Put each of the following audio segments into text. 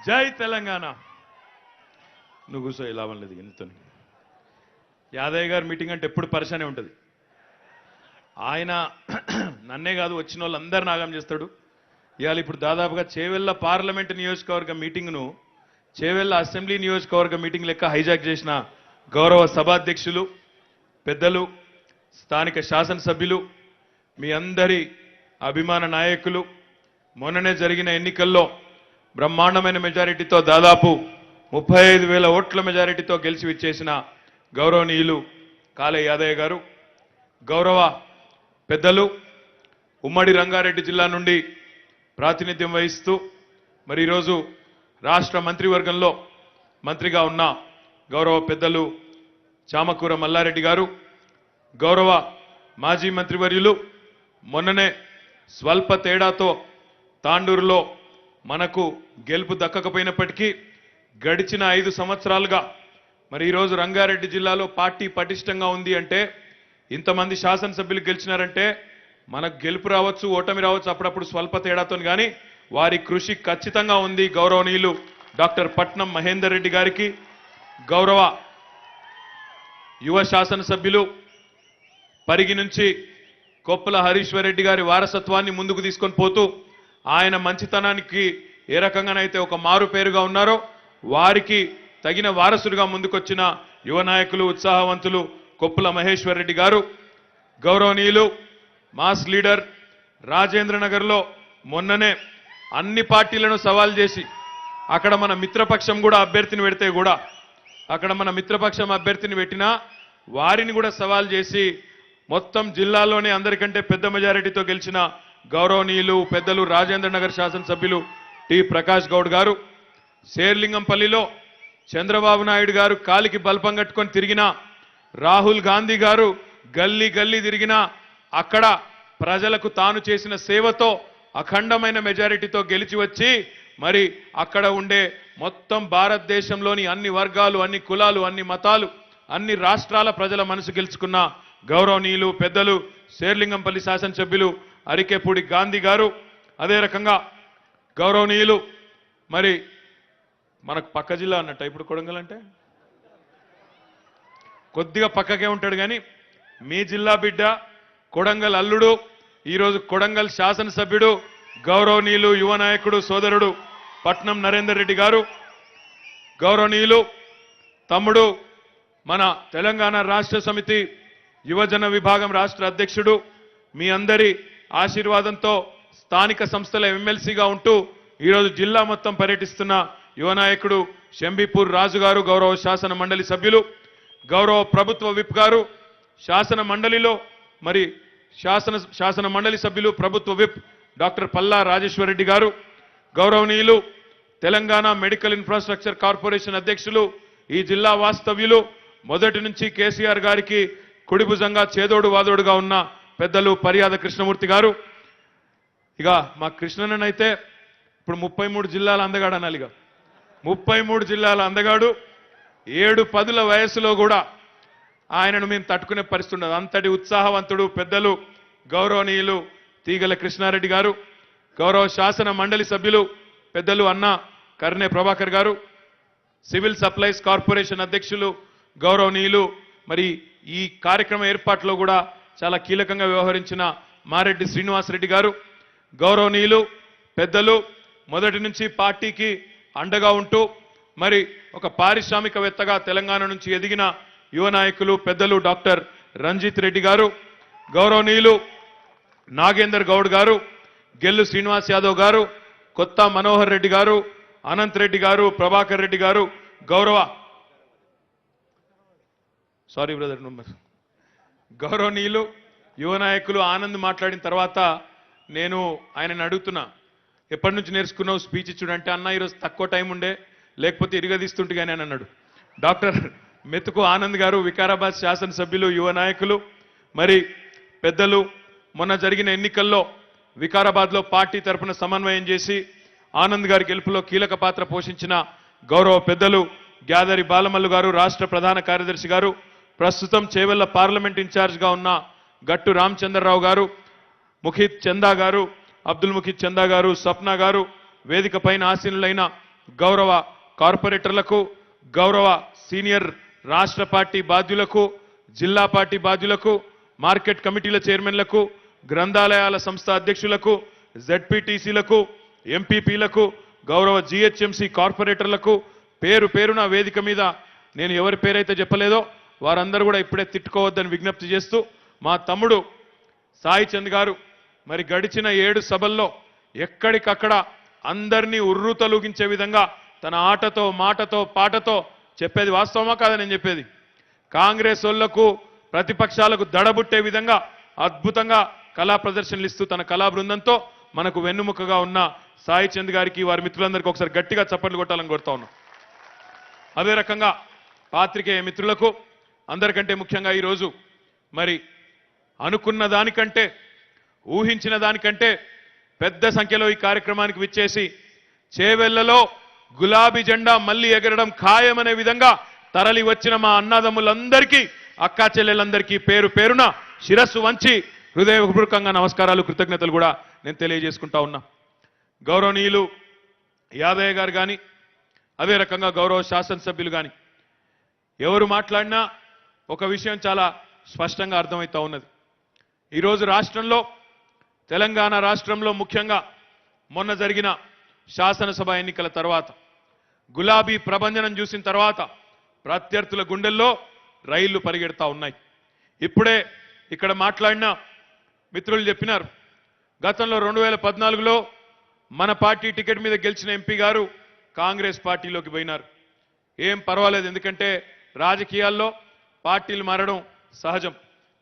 జై తెలంగాణ. నువ్వు కూర్చో, లాభం లేదు ఇంత. యాదయ్య గారు మీటింగ్ అంటే ఎప్పుడు పరిశానే ఉంటుంది. ఆయన నన్నే కాదు వచ్చిన వాళ్ళందరూ నాగం చేస్తాడు. ఇవాళ ఇప్పుడు దాదాపుగా చేవెళ్ళ పార్లమెంటు నియోజకవర్గ మీటింగ్ను చేవెళ్ళ అసెంబ్లీ నియోజకవర్గ మీటింగ్ లెక్క హైజాక్ చేసిన గౌరవ సభాధ్యక్షులు, పెద్దలు, స్థానిక శాసనసభ్యులు, మీ అందరి అభిమాన నాయకులు, మొన్ననే జరిగిన ఎన్నికల్లో బ్రహ్మాండమైన మెజారిటీతో దాదాపు 35,000 ఓట్ల మెజారిటీతో గెలిచి విచ్చేసిన గౌరవనీయులు కాళే యాదయ్య గారు, గౌరవ పెద్దలు, ఉమ్మడి రంగారెడ్డి జిల్లా నుండి ప్రాతినిధ్యం వహిస్తూ మరి ఈరోజు రాష్ట్ర మంత్రివర్గంలో మంత్రిగా ఉన్న గౌరవ పెద్దలు చామకూర మల్లారెడ్డి గారు, గౌరవ మాజీ మంత్రివర్యులు, మొన్ననే స్వల్ప తేడాతో తాండూరులో మనకు గెలుపు దక్కకపోయినప్పటికీ గడిచిన 5 సంవత్సరాలుగా మరి ఈరోజు రంగారెడ్డి జిల్లాలో పార్టీ పటిష్టంగా ఉంది అంటే, ఇంతమంది శాసనసభ్యులు గెలిచినారంటే మనకు గెలుపు రావచ్చు, ఓటమి రావచ్చు, అప్పుడప్పుడు స్వల్ప తేడాతో, కానీ వారి కృషి ఖచ్చితంగా ఉంది. గౌరవనీయులు డాక్టర్ పట్నం మహేందర్ రెడ్డి గారికి, గౌరవ యువ శాసనసభ్యులు పరిగి నుంచి కొప్పుల హరీశ్వర్ రెడ్డి గారి వారసత్వాన్ని ముందుకు తీసుకొని పోతూ ఆయన మంచితనానికి ఏ రకంగానైతే ఒక మారు పేరుగా ఉన్నారో వారికి తగిన వారసుడిగా ముందుకొచ్చిన యువ నాయకులు, ఉత్సాహవంతులు కొప్పుల మహేశ్వర్ రెడ్డి గారు, గౌరవనీయులు మాస్ లీడర్ రాజేంద్ర నగర్లో మొన్ననే అన్ని పార్టీలను సవాల్ చేసి అక్కడ మన మిత్రపక్షం కూడా అభ్యర్థిని పెడితే కూడా అక్కడ మన మిత్రపక్షం అభ్యర్థిని పెట్టినా వారిని కూడా సవాల్ చేసి మొత్తం జిల్లాలోనే అందరికంటే పెద్ద మెజారిటీతో గెలిచిన గౌరవనీయులు పెద్దలు రాజేంద్ర నగర్ శాసనసభ్యులు టి ప్రకాష్ గౌడ్ గారు, శేర్లింగంపల్లిలో చంద్రబాబు నాయుడు గారు కాలికి బల్పం కట్టుకొని తిరిగిన రాహుల్ గాంధీ గారు గల్లీ గల్లీ తిరిగినా అక్కడ ప్రజలకు తాను చేసిన సేవతో అఖండమైన మెజారిటీతో గెలిచి వచ్చి మరి అక్కడ ఉండే మొత్తం భారతదేశంలోని అన్ని వర్గాలు, అన్ని కులాలు, అన్ని మతాలు, అన్ని రాష్ట్రాల ప్రజల మనసు గెలుచుకున్న గౌరవనీయులు పెద్దలు శేర్లింగంపల్లి శాసనసభ్యులు అరికెపూడి గాంధీ గారు, అదే రకంగా గౌరవనీయులు మరి మనకు పక్క జిల్లా అన్నట్ట ఇప్పుడు కొడంగల్ అంటే కొద్దిగా పక్కకే ఉంటాడు కానీ మీ జిల్లా బిడ్డ కొడంగల్ అల్లుడు, ఈరోజు కొడంగల్ శాసనసభ్యుడు గౌరవనీయులు యువ నాయకుడు సోదరుడు పట్నం నరేందర్ రెడ్డి గారు, గౌరవనీయులు తమ్ముడు మన తెలంగాణ రాష్ట్ర సమితి యువజన విభాగం రాష్ట్ర అధ్యక్షుడు, మీ అందరి ఆశీర్వాదంతో స్థానిక సంస్థల ఎమ్మెల్సీగా ఉంటూ ఈరోజు జిల్లా మొత్తం పర్యటిస్తున్న యువ నాయకుడు శంబీపూర్ రాజు గారు, గౌరవ శాసన మండలి సభ్యులు, గౌరవ ప్రభుత్వ విప్ గారు, శాసన మండలిలో మరి శాసన మండలి సభ్యులు ప్రభుత్వ విప్ డాక్టర్ పల్లా రాజేశ్వర్ రెడ్డి గారు, గౌరవనీయులు తెలంగాణ మెడికల్ ఇన్ఫ్రాస్ట్రక్చర్ కార్పొరేషన్ అధ్యక్షులు, ఈ జిల్లా వాస్తవ్యులు, మొదటి నుంచి కేసీఆర్ గారికి కుడిభుజంగా చేదోడు వాదోడుగా ఉన్న పెద్దలు పర్యాద కృష్ణమూర్తి గారు, ఇక మా కృష్ణనైతే ఇప్పుడు 33 జిల్లాల అందగాడు అనాలి. ఇక 33 జిల్లాల అందగాడు, 7 పదుల వయసులో కూడా ఆయనను మేము తట్టుకునే పరిస్థితి ఉండదు. అంతటి ఉత్సాహవంతుడు పెద్దలు గౌరవనీయులు తీగల కృష్ణారెడ్డి గారు, గౌరవ శాసన మండలి సభ్యులు పెద్దలు అన్న కర్నే ప్రభాకర్ గారు, సివిల్ సప్లైస్ కార్పొరేషన్ అధ్యక్షులు గౌరవనీయులు మరి ఈ కార్యక్రమ ఏర్పాట్లో కూడా చాలా కీలకంగా వ్యవహరించిన మారెడ్డి శ్రీనివాసరెడ్డి గారు, గౌరవనీయులు పెద్దలు మొదటి నుంచి పార్టీకి అండగా ఉంటూ మరి ఒక పారిశ్రామికవేత్తగా తెలంగాణ నుంచి ఎదిగిన యువ నాయకులు పెద్దలు డాక్టర్ రంజిత్ రెడ్డి గారు, గౌరవనీయులు నాగేందర్ గౌడ్ గారు, గెల్లు శ్రీనివాస్ యాదవ్ గారు, కొత్త మనోహర్ రెడ్డి గారు, అనంత్ రెడ్డి గారు, ప్రభాకర్ రెడ్డి గారు, గౌరవనీయులు యువ నాయకులు ఆనంద్ మాట్లాడిన తర్వాత నేను ఆయనను అడుగుతున్నా, ఎప్పటి నుంచి నేర్చుకున్నావు స్పీచ్ ఇచ్చుడంటే, అన్న ఈరోజు తక్కువ టైం ఉండే లేకపోతే ఇరగదీస్తుంటే కానీ అని అన్నాడు. డాక్టర్ మెతుకు ఆనంద్ గారు వికారాబాద్ శాసనసభ్యులు, యువ నాయకులు మరి పెద్దలు, మొన్న జరిగిన ఎన్నికల్లో వికారాబాద్లో పార్టీ తరఫున సమన్వయం చేసి ఆనంద్ గారి గెలుపులో కీలక పాత్ర పోషించిన గౌరవ పెద్దలు గ్యాదరి బాలమల్లు గారు, రాష్ట్ర ప్రధాన కార్యదర్శి గారు, ప్రస్తుతం చేవెళ్ల పార్లమెంట్ ఇన్ఛార్జ్గా ఉన్న గట్టు రామచంద్రరావు గారు, ముఖిత్ చందా గారు, అబ్దుల్ ముఖిత్ చందా గారు, స్వప్న గారు, వేదిక పైన ఆసీనులైన గౌరవ కార్పొరేటర్లకు, గౌరవ సీనియర్ రాష్ట్ర పార్టీ బాధ్యులకు, జిల్లా పార్టీ బాధ్యులకు, మార్కెట్ కమిటీల చైర్మన్లకు, గ్రంథాలయాల సంస్థ అధ్యక్షులకు, జెడ్పీటీసీలకు, ఎంపీపీలకు, గౌరవ జీహెచ్ఎంసీ కార్పొరేటర్లకు పేరు పేరున వేదిక మీద నేను ఎవరి పేరైతే చెప్పలేదో వారందరూ కూడా ఇప్పుడే తిట్టుకోవద్దని విజ్ఞప్తి చేస్తూ, మా తమ్ముడు సాయి చంద్ గారు మరి గడిచిన 7 సభల్లో ఎక్కడికక్కడ అందరినీ ఉర్రూతలూగించే విధంగా తన ఆటతో, మాటతో, పాటతో చెప్పేది వాస్తవమా కాదా నేను చెప్పేది? కాంగ్రెస్ వాళ్లకు, ప్రతిపక్షాలకు దడబుట్టే విధంగా అద్భుతంగా కళా ప్రదర్శనలు ఇస్తూ తన కళా బృందంతో మనకు వెన్నుముకగా ఉన్న సాయి చంద్ గారికి, వారి మిత్రులందరికీ ఒకసారి గట్టిగా చప్పట్లు కొట్టాలని కోరుతా ఉన్నాం. అదే రకంగా పాత్రికేయ మిత్రులకు అందరికంటే ముఖ్యంగా ఈరోజు మరి అనుకున్న దానికంటే, ఊహించిన దానికంటే పెద్ద సంఖ్యలో ఈ కార్యక్రమానికి విచ్చేసి చేవెళ్లలో గులాబీ జెండా మళ్లీ ఎగరడం ఖాయమనే విధంగా తరలి వచ్చిన మా అన్నదమ్ములందరికీ, అక్కా చెల్లెలందరికీ పేరు పేరున శిరస్సు వంచి హృదయపూర్వకంగా నమస్కారాలు, కృతజ్ఞతలు కూడా నేను తెలియజేసుకుంటా ఉన్నా. గౌరవనీయులు యాదయ్య గారు కానీ, అదే రకంగా గౌరవ శాసనసభ్యులు కానీ ఎవరు మాట్లాడినా ఒక విషయం చాలా స్పష్టంగా అర్థమవుతా ఉన్నది. ఈరోజు రాష్ట్రంలో, తెలంగాణ రాష్ట్రంలో ముఖ్యంగా మొన్న జరిగిన శాసనసభ ఎన్నికల తర్వాత, గులాబీ ప్రభంజనం చూసిన తర్వాత ప్రత్యర్థుల గుండెల్లో రైళ్లు పరిగెడతా ఉన్నాయి. ఇప్పుడే ఇక్కడ మాట్లాడిన మిత్రులు చెప్పినారు, గతంలో 2014లో మన పార్టీ టికెట్ మీద గెలిచిన ఎంపీ గారు కాంగ్రెస్ పార్టీలోకి పోయినారు. ఏం పర్వాలేదు, ఎందుకంటే రాజకీయాల్లో పార్టీలు మారడం సహజం.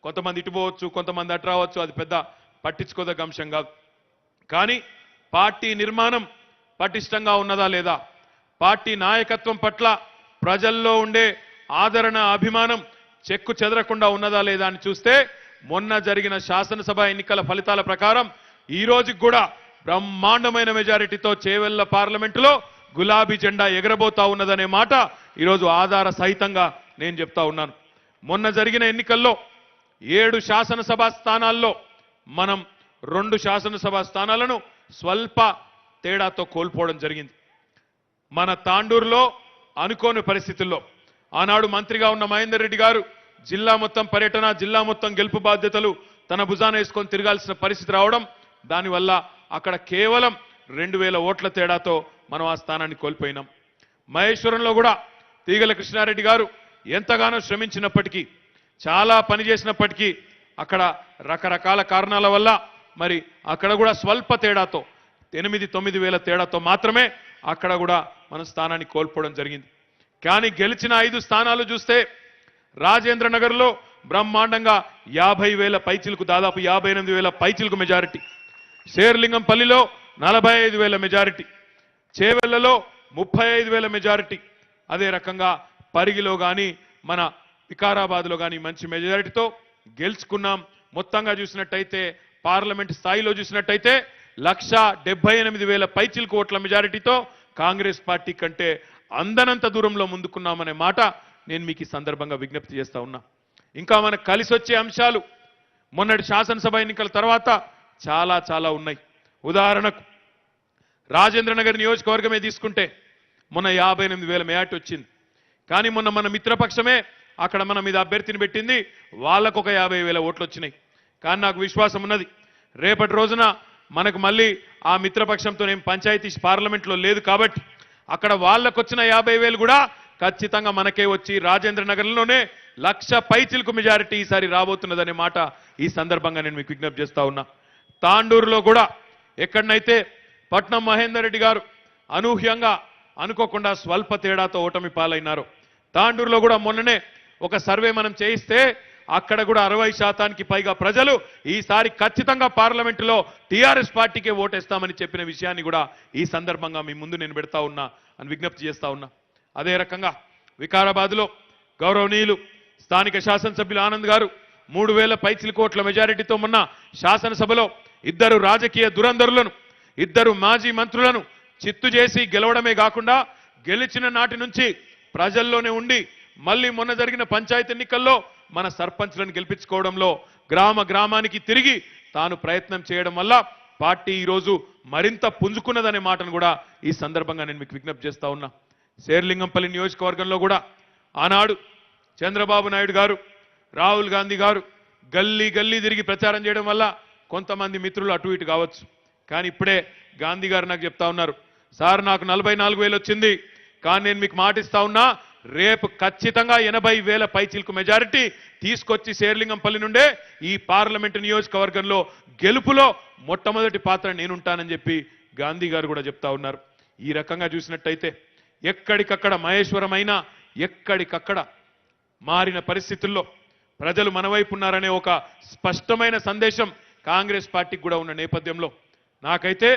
కొంతమంది ఇటు పోవచ్చు, కొంతమంది అటు రావచ్చు, అది పెద్ద పట్టించుకోదగ్గ అంశం కాదు. కానీ పార్టీ నిర్మాణం పటిష్టంగా ఉన్నదా లేదా, పార్టీ నాయకత్వం పట్ల ప్రజల్లో ఉండే ఆదరణ, అభిమానం చెక్కు చెదరకుండా ఉన్నదా లేదా అని చూస్తే మొన్న జరిగిన శాసనసభ ఎన్నికల ఫలితాల ప్రకారం ఈ రోజుకి కూడా బ్రహ్మాండమైన మెజారిటీతో చేవెళ్ల పార్లమెంటులో గులాబీ జెండా ఎగరబోతా ఉన్నదనే మాట ఈరోజు ఆధార సహితంగా నేను చెప్తా ఉన్నాను. మొన్న జరిగిన ఎన్నికల్లో 7 శాసనసభ స్థానాల్లో మనం 2 శాసనసభ స్థానాలను స్వల్ప తేడాతో కోల్పోవడం జరిగింది. మన తాండూరులో అనుకోని పరిస్థితుల్లో ఆనాడు మంత్రిగా ఉన్న మహేందర్ రెడ్డి గారు జిల్లా మొత్తం పర్యటన, జిల్లా మొత్తం గెలుపు బాధ్యతలు తన భుజాన వేసుకొని తిరగాల్సిన పరిస్థితి రావడం, దానివల్ల అక్కడ కేవలం 2000 ఓట్ల తేడాతో మనం ఆ స్థానాన్ని కోల్పోయినాం. మహేశ్వరంలో కూడా తీగల కృష్ణారెడ్డి గారు ఎంతగానో శ్రమించినప్పటికీ, చాలా పని చేసినప్పటికీ అక్కడ రకరకాల కారణాల వల్ల మరి అక్కడ కూడా స్వల్ప తేడాతో 8-9 వేల తేడాతో మాత్రమే అక్కడ కూడా మన స్థానాన్ని కోల్పోవడం జరిగింది. కానీ గెలిచిన 5 స్థానాలు చూస్తే రాజేంద్ర నగర్లో బ్రహ్మాండంగా 50,000 పైచిలకు, దాదాపు 58,000 పైచిలకు మెజారిటీ, శేర్లింగంపల్లిలో 45,000 మెజారిటీ, చేవెళ్లలో 35,000 మెజారిటీ, అదే రకంగా పరిగిలో కానీ మన వికారాబాద్లో కానీ మంచి మెజారిటీతో గెలుచుకున్నాం. మొత్తంగా చూసినట్టయితే పార్లమెంట్ స్థాయిలో చూసినట్టయితే 178,000 పైచిలకు ఓట్ల మెజారిటీతో కాంగ్రెస్ పార్టీ కంటే అందనంత దూరంలో ముందుకున్నామనే మాట నేను మీకు ఈ సందర్భంగా విజ్ఞప్తి చేస్తా ఉన్నా. ఇంకా మనకు కలిసి వచ్చే అంశాలు మొన్నటి శాసనసభ ఎన్నికల తర్వాత చాలా చాలా ఉన్నాయి. ఉదాహరణకు రాజేంద్ర నగర్ నియోజకవర్గమే తీసుకుంటే మొన్న 58,000 మెజార్టీ వచ్చింది. కానీ మొన్న మన మిత్రపక్షమే అక్కడ మన మీద అభ్యర్థిని పెట్టింది, వాళ్ళకు ఒక 50,000 ఓట్లు వచ్చినాయి. కానీ నాకు విశ్వాసం ఉన్నది, రేపటి రోజున మనకు మళ్ళీ ఆ మిత్రపక్షంతో ఏం పంచాయతీ పార్లమెంట్లో లేదు కాబట్టి అక్కడ వాళ్ళకు వచ్చిన 50,000 కూడా ఖచ్చితంగా మనకే వచ్చి రాజేంద్ర నగర్లోనే 1,00,000 పైచిలకు మెజారిటీ ఈసారి రాబోతున్నదనే మాట ఈ సందర్భంగా నేను మీకు విజ్ఞప్తి చేస్తా ఉన్నా. తాండూరులో కూడా ఎక్కడనైతే పట్నం మహేందర్ రెడ్డి గారు అనూహ్యంగా, అనుకోకుండా స్వల్ప తేడాతో ఓటమి పాలైనారు, తాండూరులో కూడా మొన్ననే ఒక సర్వే మనం చేయిస్తే అక్కడ కూడా 60% పైగా ప్రజలు ఈసారి ఖచ్చితంగా పార్లమెంటులో టీఆర్ఎస్ పార్టీకే ఓటేస్తామని చెప్పిన విషయాన్ని కూడా ఈ సందర్భంగా మీ ముందు నేను పెడతా ఉన్నా అని విజ్ఞప్తి చేస్తా ఉన్నా. అదే రకంగా వికారాబాద్లో గౌరవనీయులు స్థానిక శాసనసభ్యులు ఆనంద్ గారు 3,000 పైచిలకు ఓట్ల మెజారిటీతో మొన్న శాసనసభలో 2 రాజకీయ దురంధరులను, 2 మాజీ మంత్రులను చిత్తు చేసి గెలవడమే కాకుండా గెలిచిన నాటి నుంచి ప్రజల్లోనే ఉండి మళ్ళీ మొన్న జరిగిన పంచాయతీ ఎన్నికల్లో మన సర్పంచ్లను గెలిపించుకోవడంలో గ్రామ గ్రామానికి తిరిగి తాను ప్రయత్నం చేయడం వల్ల పార్టీ ఈరోజు మరింత పుంజుకున్నదనే మాటను కూడా ఈ సందర్భంగా నేను మీకు విజ్ఞప్తి చేస్తా ఉన్నా. శేర్లింగంపల్లి నియోజకవర్గంలో కూడా ఆనాడు చంద్రబాబు నాయుడు గారు, రాహుల్ గాంధీ గారు గల్లీ గల్లీ తిరిగి ప్రచారం చేయడం వల్ల కొంతమంది మిత్రులు అటు ఇటు కావచ్చు. కానీ ఇప్పుడే గాంధీ గారు నాకు చెప్తా ఉన్నారు, సార్ నాకు 44,000 వచ్చింది, కానీ నేను మీకు మాటిస్తా ఉన్నా రేపు ఖచ్చితంగా 80,000 పైచిల్కు మెజారిటీ తీసుకొచ్చి శేర్లింగంపల్లి నుండే ఈ పార్లమెంటు నియోజకవర్గంలో గెలుపులో మొట్టమొదటి పాత్ర నేనుంటానని చెప్పి గాంధీ గారు కూడా చెప్తా ఉన్నారు. ఈ రకంగా చూసినట్టయితే ఎక్కడికక్కడ మహేశ్వరమైనా ఎక్కడికక్కడ మారిన పరిస్థితుల్లో ప్రజలు మన వైపు ఉన్నారనే ఒక స్పష్టమైన సందేశం కాంగ్రెస్ పార్టీకి కూడా ఉన్న నేపథ్యంలో నాకైతే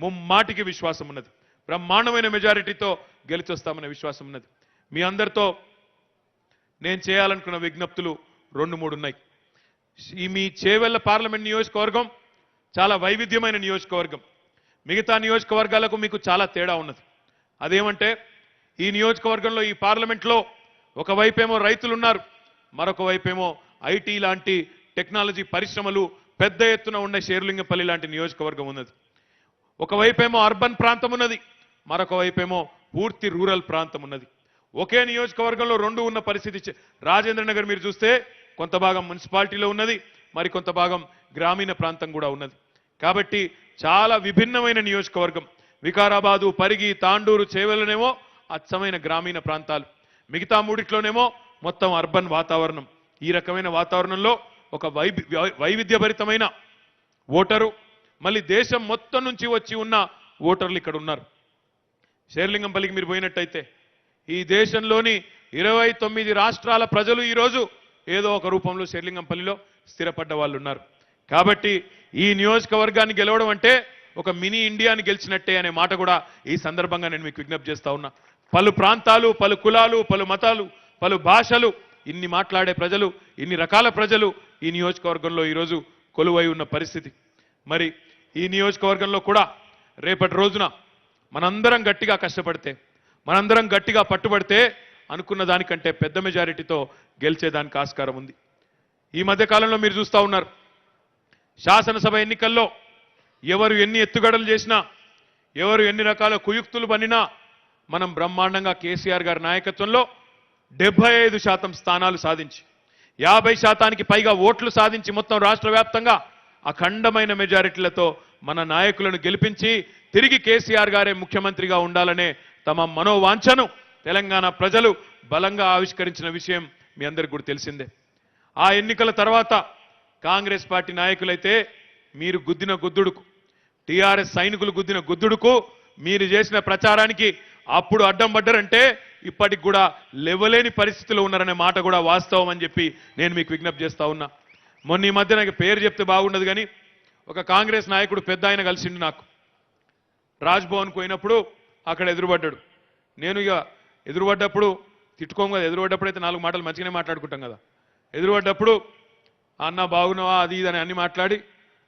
ముమ్మాటికి విశ్వాసం ఉన్నది. బ్రహ్మాండమైన మెజారిటీతో గెలిచొస్తామనే విశ్వాసం ఉన్నది. మీ అందరితో నేను చేయాలనుకున్న విజ్ఞప్తులు 2-3 ఉన్నాయి. ఈ మీ చేవెళ్ల పార్లమెంట్ నియోజకవర్గం చాలా వైవిధ్యమైన నియోజకవర్గం. మిగతా నియోజకవర్గాలకు మీకు చాలా తేడా ఉన్నది. అదేమంటే ఈ నియోజకవర్గంలో ఈ పార్లమెంట్లో ఒకవైపేమో రైతులు ఉన్నారు, మరొక వైపేమో ఐటీ లాంటి టెక్నాలజీ పరిశ్రమలు పెద్ద ఎత్తున ఉన్న శేర్లింగపల్లి లాంటి నియోజకవర్గం ఉన్నది. ఒకవైపేమో అర్బన్ ప్రాంతం ఉన్నది, మరొక వైపేమో పూర్తి రూరల్ ప్రాంతం ఉన్నది. ఒకే నియోజకవర్గంలో రెండు ఉన్న పరిస్థితి. రాజేంద్ర నగర్ మీరు చూస్తే కొంత భాగం మున్సిపాలిటీలో ఉన్నది, మరి కొంత భాగం గ్రామీణ ప్రాంతం కూడా ఉన్నది. కాబట్టి చాలా విభిన్నమైన నియోజకవర్గం. వికారాబాదు, పరిగి, తాండూరు, చేవెళ్ళనేమో అచ్చమైన గ్రామీణ ప్రాంతాలు, మిగతా మూడిట్లోనేమో మొత్తం అర్బన్ వాతావరణం. ఈ రకమైన వాతావరణంలో ఒక వైవిధ్యభరితమైన ఓటరు, మళ్ళీ దేశం మొత్తం నుంచి వచ్చి ఉన్న ఓటర్లు ఇక్కడ ఉన్నారు. శేర్లింగంపల్లికి మీరు పోయినట్టయితే ఈ దేశంలోని 29 రాష్ట్రాల ప్రజలు ఈరోజు ఏదో ఒక రూపంలో శేర్లింగంపల్లిలో స్థిరపడ్డ వాళ్ళు ఉన్నారు. కాబట్టి ఈ నియోజకవర్గాన్ని గెలవడం అంటే ఒక మినీ ఇండియాని గెలిచినట్టే అనే మాట కూడా ఈ సందర్భంగా నేను మీకు విజ్ఞప్తి చేస్తా ఉన్నా. పలు ప్రాంతాలు, పలు కులాలు, పలు మతాలు, పలు భాషలు, ఇన్ని మాట్లాడే ప్రజలు, ఇన్ని రకాల ప్రజలు ఈ నియోజకవర్గంలో ఈరోజు కొలువై ఉన్న పరిస్థితి. మరి ఈ నియోజకవర్గంలో కూడా రేపటి రోజున మనందరం గట్టిగా కష్టపడితే, మనందరం గట్టిగా పట్టుబడితే అనుకున్న దానికంటే పెద్ద మెజారిటీతో గెలిచేదానికి ఆస్కారం ఉంది. ఈ మధ్య కాలంలో మీరు చూస్తూ ఉన్నారు, శాసనసభ ఎన్నికల్లో ఎవరు ఎన్ని ఎత్తుగడలు చేసినా, ఎవరు ఎన్ని రకాల కుయుక్తులు పన్నినా మనం బ్రహ్మాండంగా కేసీఆర్ గారి నాయకత్వంలో 75% స్థానాలు సాధించి 50% పైగా ఓట్లు సాధించి మొత్తం రాష్ట్ర వ్యాప్తంగా అఖండమైన మెజారిటీలతో మన నాయకులను గెలిపించి తిరిగి కేసీఆర్ గారే ముఖ్యమంత్రిగా ఉండాలనే తమ మనోవాంఛను తెలంగాణ ప్రజలు బలంగా ఆవిష్కరించిన విషయం మీ అందరికీ కూడా తెలిసిందే. ఆ ఎన్నికల తర్వాత కాంగ్రెస్ పార్టీ నాయకులైతే మీరు గుద్దిన గుద్దుడుకు, టీఆర్ఎస్ సైనికులు గుద్దిన గుద్దుడుకు మీరు చేసిన ప్రచారానికి అప్పుడు అడ్డం పడ్డారంటే ఇప్పటికి కూడా లేవలేని పరిస్థితిలో ఉన్నారనే మాట కూడా వాస్తవం అని చెప్పి నేను మీకు విజ్ఞప్తి చేస్తా ఉన్నా. మొన్న ఈ మధ్య నాకు పేరు చెప్తే బాగుండదు కానీ ఒక కాంగ్రెస్ నాయకుడు పెద్ద ఆయన కలిసిండు నాకు. రాజ్భవన్కు పోయినప్పుడు అక్కడ ఎదురుపడ్డాడు. నేను ఇక ఎదురుపడ్డప్పుడు తిట్టుకోం కదా, ఎదురుపడ్డప్పుడు అయితే 4 మాటలు మంచిగానే మాట్లాడుకుంటాం కదా. ఎదురుపడ్డప్పుడు అన్న బాగున్నావా అది ఇది అని అన్ని మాట్లాడి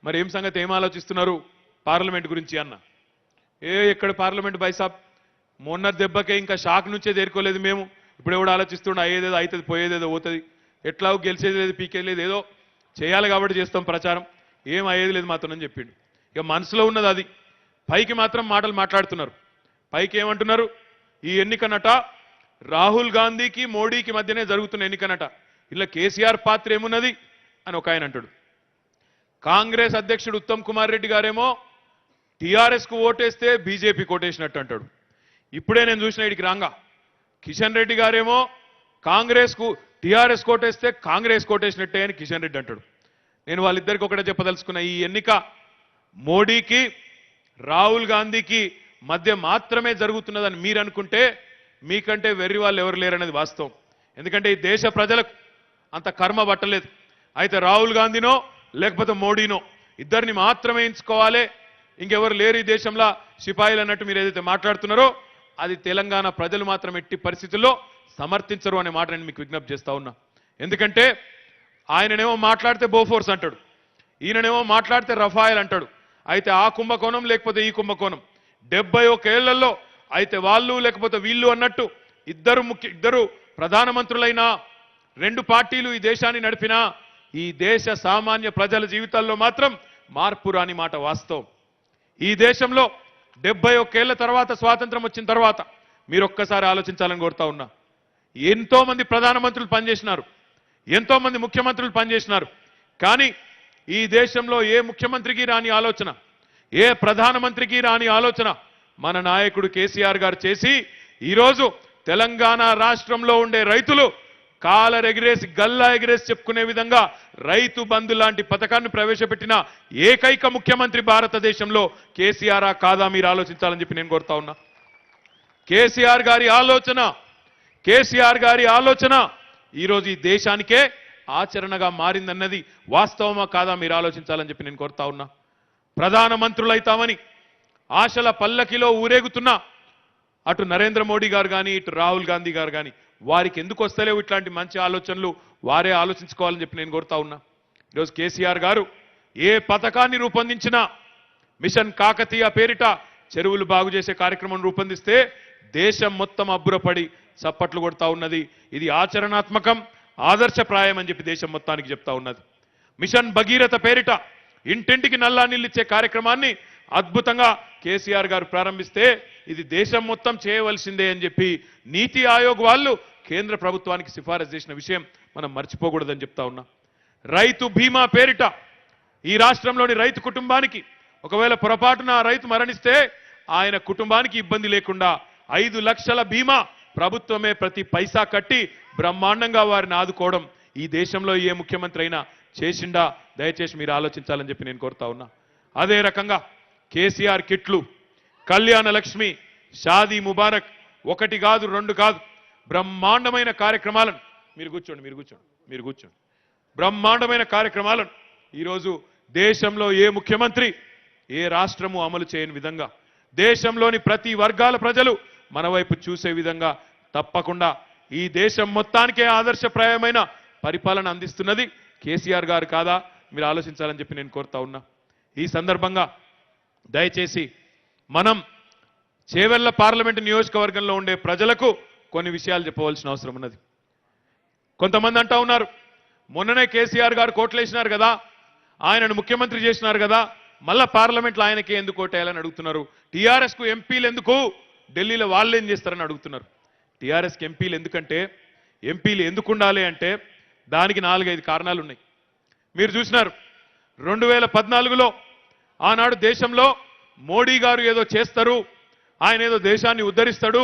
మరి ఏం సంగతి, ఏం ఆలోచిస్తున్నారు పార్లమెంట్ గురించి అన్న. ఎక్కడ పార్లమెంట్ బైసాబ్, మొన్న దెబ్బకే ఇంకా షాక్ నుంచే తేరుకోలేదు మేము. ఇప్పుడు ఎవడు ఆలోచిస్తుండ అయ్యేదేదో అవుతుంది, పోయేదేదో పోతుంది, ఎట్లాగో గెలిచేది లేదు, పీకేది లేదు, ఏదో చేయాలి కాబట్టి చేస్తాం ప్రచారం, ఏం అయ్యేది లేదు మాతోనని చెప్పిండు. ఇక మనసులో ఉన్నది అది, పైకి మాత్రం మాటలు మాట్లాడుతున్నారు. పైకి ఏమంటున్నారు, ఈ ఎన్నికనట రాహుల్ గాంధీకి మోడీకి మధ్యనే జరుగుతున్న ఎన్నికనట, ఇలా కేసీఆర్ పాత్ర ఏమున్నది అని ఒక ఆయన అంటాడు. కాంగ్రెస్ అధ్యక్షుడు ఉత్తమ్ కుమార్ రెడ్డి గారేమో టీఆర్ఎస్కు ఓటేస్తే బీజేపీ కోటేసినట్టు అంటాడు. ఇప్పుడే నేను చూసిన ఇడికి రాంగా కిషన్ రెడ్డి గారేమో కాంగ్రెస్కు టీఆర్ఎస్ కోటేస్తే కాంగ్రెస్ కోటేసినట్టే అని కిషన్ రెడ్డి అంటాడు. నేను వాళ్ళిద్దరికి ఒకటే చెప్పదలుచుకున్న, ఈ ఎన్నిక మోడీకి రాహుల్ గాంధీకి మధ్య మాత్రమే జరుగుతున్నదని మీరు అనుకుంటే మీకంటే వెర్రి వాళ్ళు ఎవరు లేరనేది వాస్తవం. ఎందుకంటే ఈ దేశ ప్రజలకు అంత కర్మ పట్టలేదు. అయితే రాహుల్ గాంధీనో లేకపోతే మోడీనో ఇద్దరిని మాత్రమే ఎంచుకోవాలి, ఇంకెవరు లేరు ఈ దేశంలో సిపాయిలు అన్నట్టు మీరు ఏదైతే మాట్లాడుతున్నారో అది తెలంగాణ ప్రజలు మాత్రం ఎట్టి పరిస్థితుల్లో సమర్థించరు అనే మాట నేను మీకు విజ్ఞప్తి చేస్తా ఉన్నా. ఎందుకంటే ఆయననేమో మాట్లాడితే బోఫోర్స్ అంటాడు, ఈయననేమో మాట్లాడితే రఫాయల్ అంటాడు. అయితే ఆ కుంభకోణం లేకపోతే ఈ కుంభకోణం 71 ఏళ్లలో అయితే వాళ్ళు లేకపోతే వీళ్ళు అన్నట్టు ఇద్దరు ప్రధానమంత్రులైనా, 2 పార్టీలు ఈ దేశాన్ని నడిపినా ఈ దేశ సామాన్య ప్రజల జీవితాల్లో మాత్రం మార్పు రాని మాట వాస్తవం. ఈ దేశంలో 71 ఏళ్ల తర్వాత స్వాతంత్రం వచ్చిన తర్వాత మీరు ఒక్కసారి ఆలోచించాలని కోరుతా ఉన్నా. ఎంతో మంది ప్రధానమంత్రులు పనిచేసినారు, ఎంతో మంది ముఖ్యమంత్రులు పనిచేసినారు. కానీ ఈ దేశంలో ఏ ముఖ్యమంత్రికి రాని ఆలోచన, ఏ ప్రధానమంత్రికి రాని ఆలోచన మన నాయకుడు కేసీఆర్ గారు చేసి ఈరోజు తెలంగాణ రాష్ట్రంలో ఉండే రైతులు కాలరెగిరేసి గల్లా ఎగిరేసి చెప్పుకునే విధంగా రైతు బంధు లాంటి పథకాన్ని ప్రవేశపెట్టిన ఏకైక ముఖ్యమంత్రి భారతదేశంలో కేసీఆర్ కాదా మీరు ఆలోచించాలని చెప్పి నేను కోరుతా ఉన్నా. కేసీఆర్ గారి ఆలోచన ఈరోజు ఈ దేశానికే ఆచరణగా మారిందన్నది వాస్తవమా కాదా మీరు ఆలోచించాలని చెప్పి నేను కోరుతా ఉన్నా. ప్రధానమంత్రులైతామని ఆశల పల్లకిలో ఊరేగుతున్నా అటు నరేంద్ర మోడీ గారు కానీ ఇటు రాహుల్ గాంధీ గారు కానీ వారికి ఎందుకు వస్తలేవు ఇట్లాంటి మంచి ఆలోచనలు, వారే ఆలోచించుకోవాలని చెప్పి నేను కోరుతా ఉన్నా. ఈరోజు కేసీఆర్ గారు ఏ పథకాన్ని రూపొందించినా మిషన్ కాకతీయ పేరిట చెరువులు బాగు చేసే కార్యక్రమం రూపొందిస్తే దేశం మొత్తం అబ్బురపడి చప్పట్లు కొడతా ఉన్నది. ఇది ఆచరణాత్మకం, ఆదర్శప్రాయం అని చెప్పి దేశం మొత్తానికి చెప్తా ఉన్నది. మిషన్ భగీరథ పేరిట ఇంటింటికి నల్లా నీళ్ళిచ్చే కార్యక్రమాన్ని అద్భుతంగా కేసీఆర్ గారు ప్రారంభిస్తే ఇది దేశం మొత్తం చేయవలసిందే అని చెప్పి నీతి ఆయోగ్ వాళ్ళు కేంద్ర ప్రభుత్వానికి సిఫారసు చేసిన విషయం మనం మర్చిపోకూడదని చెప్తా ఉన్నా. రైతు బీమా పేరిట ఈ రాష్ట్రంలోని రైతు కుటుంబానికి ఒకవేళ పొరపాటున రైతు మరణిస్తే ఆయన కుటుంబానికి ఇబ్బంది లేకుండా 5 లక్షల బీమా ప్రభుత్వమే ప్రతి పైసా కట్టి బ్రహ్మాండంగా వారిని ఆదుకోవడం ఈ దేశంలో ఏ ముఖ్యమంత్రి అయినా చేసిండా? దయచేసి మీరు ఆలోచించాలని చెప్పి నేను కోరుతా ఉన్నా. అదే రకంగా కేసీఆర్ కిట్లు, కళ్యాణ లక్ష్మి, షాదీ ముబారక్ 1 కాదు 2 కాదు బ్రహ్మాండమైన కార్యక్రమాలను మీరు కూర్చోండి బ్రహ్మాండమైన కార్యక్రమాలను ఈరోజు దేశంలో ఏ ముఖ్యమంత్రి ఏ రాష్ట్రము అమలు చేయని విధంగా దేశంలోని ప్రతి వర్గాల ప్రజలు మన వైపు చూసే విధంగా తప్పకుండా ఈ దేశం మొత్తానికే ఆదర్శప్రాయమైన పరిపాలన అందిస్తున్నది కేసీఆర్ గారు కాదా మీరు ఆలోచించాలని చెప్పి నేను కోరుతా ఉన్నా. ఈ సందర్భంగా దయచేసి మనం చేవెళ్ల పార్లమెంటు నియోజకవర్గంలో ఉండే ప్రజలకు కొన్ని విషయాలు చెప్పవలసిన అవసరం ఉన్నది. కొంతమంది అంటా ఉన్నారు, మొన్ననే కేసీఆర్ గారు కోట్లేసినారు కదా, ఆయనను ముఖ్యమంత్రి చేసినారు కదా, మళ్ళా పార్లమెంట్లో ఆయనకి ఎందుకు ఓటేయాలని అడుగుతున్నారు. టీఆర్ఎస్కు ఎంపీలు ఎందుకు, ఢిల్లీలో వాళ్ళు ఏం చేస్తారని అడుగుతున్నారు. టీఆర్ఎస్కి ఎంపీలు ఎందుకంటే, ఎంపీలు ఎందుకు ఉండాలి అంటే దానికి 4-5 కారణాలు ఉన్నాయి. మీరు చూసినారు 2014లో ఆనాడు దేశంలో మోడీ గారు ఏదో చేస్తారు, ఆయన ఏదో దేశాన్ని ఉద్ధరిస్తాడు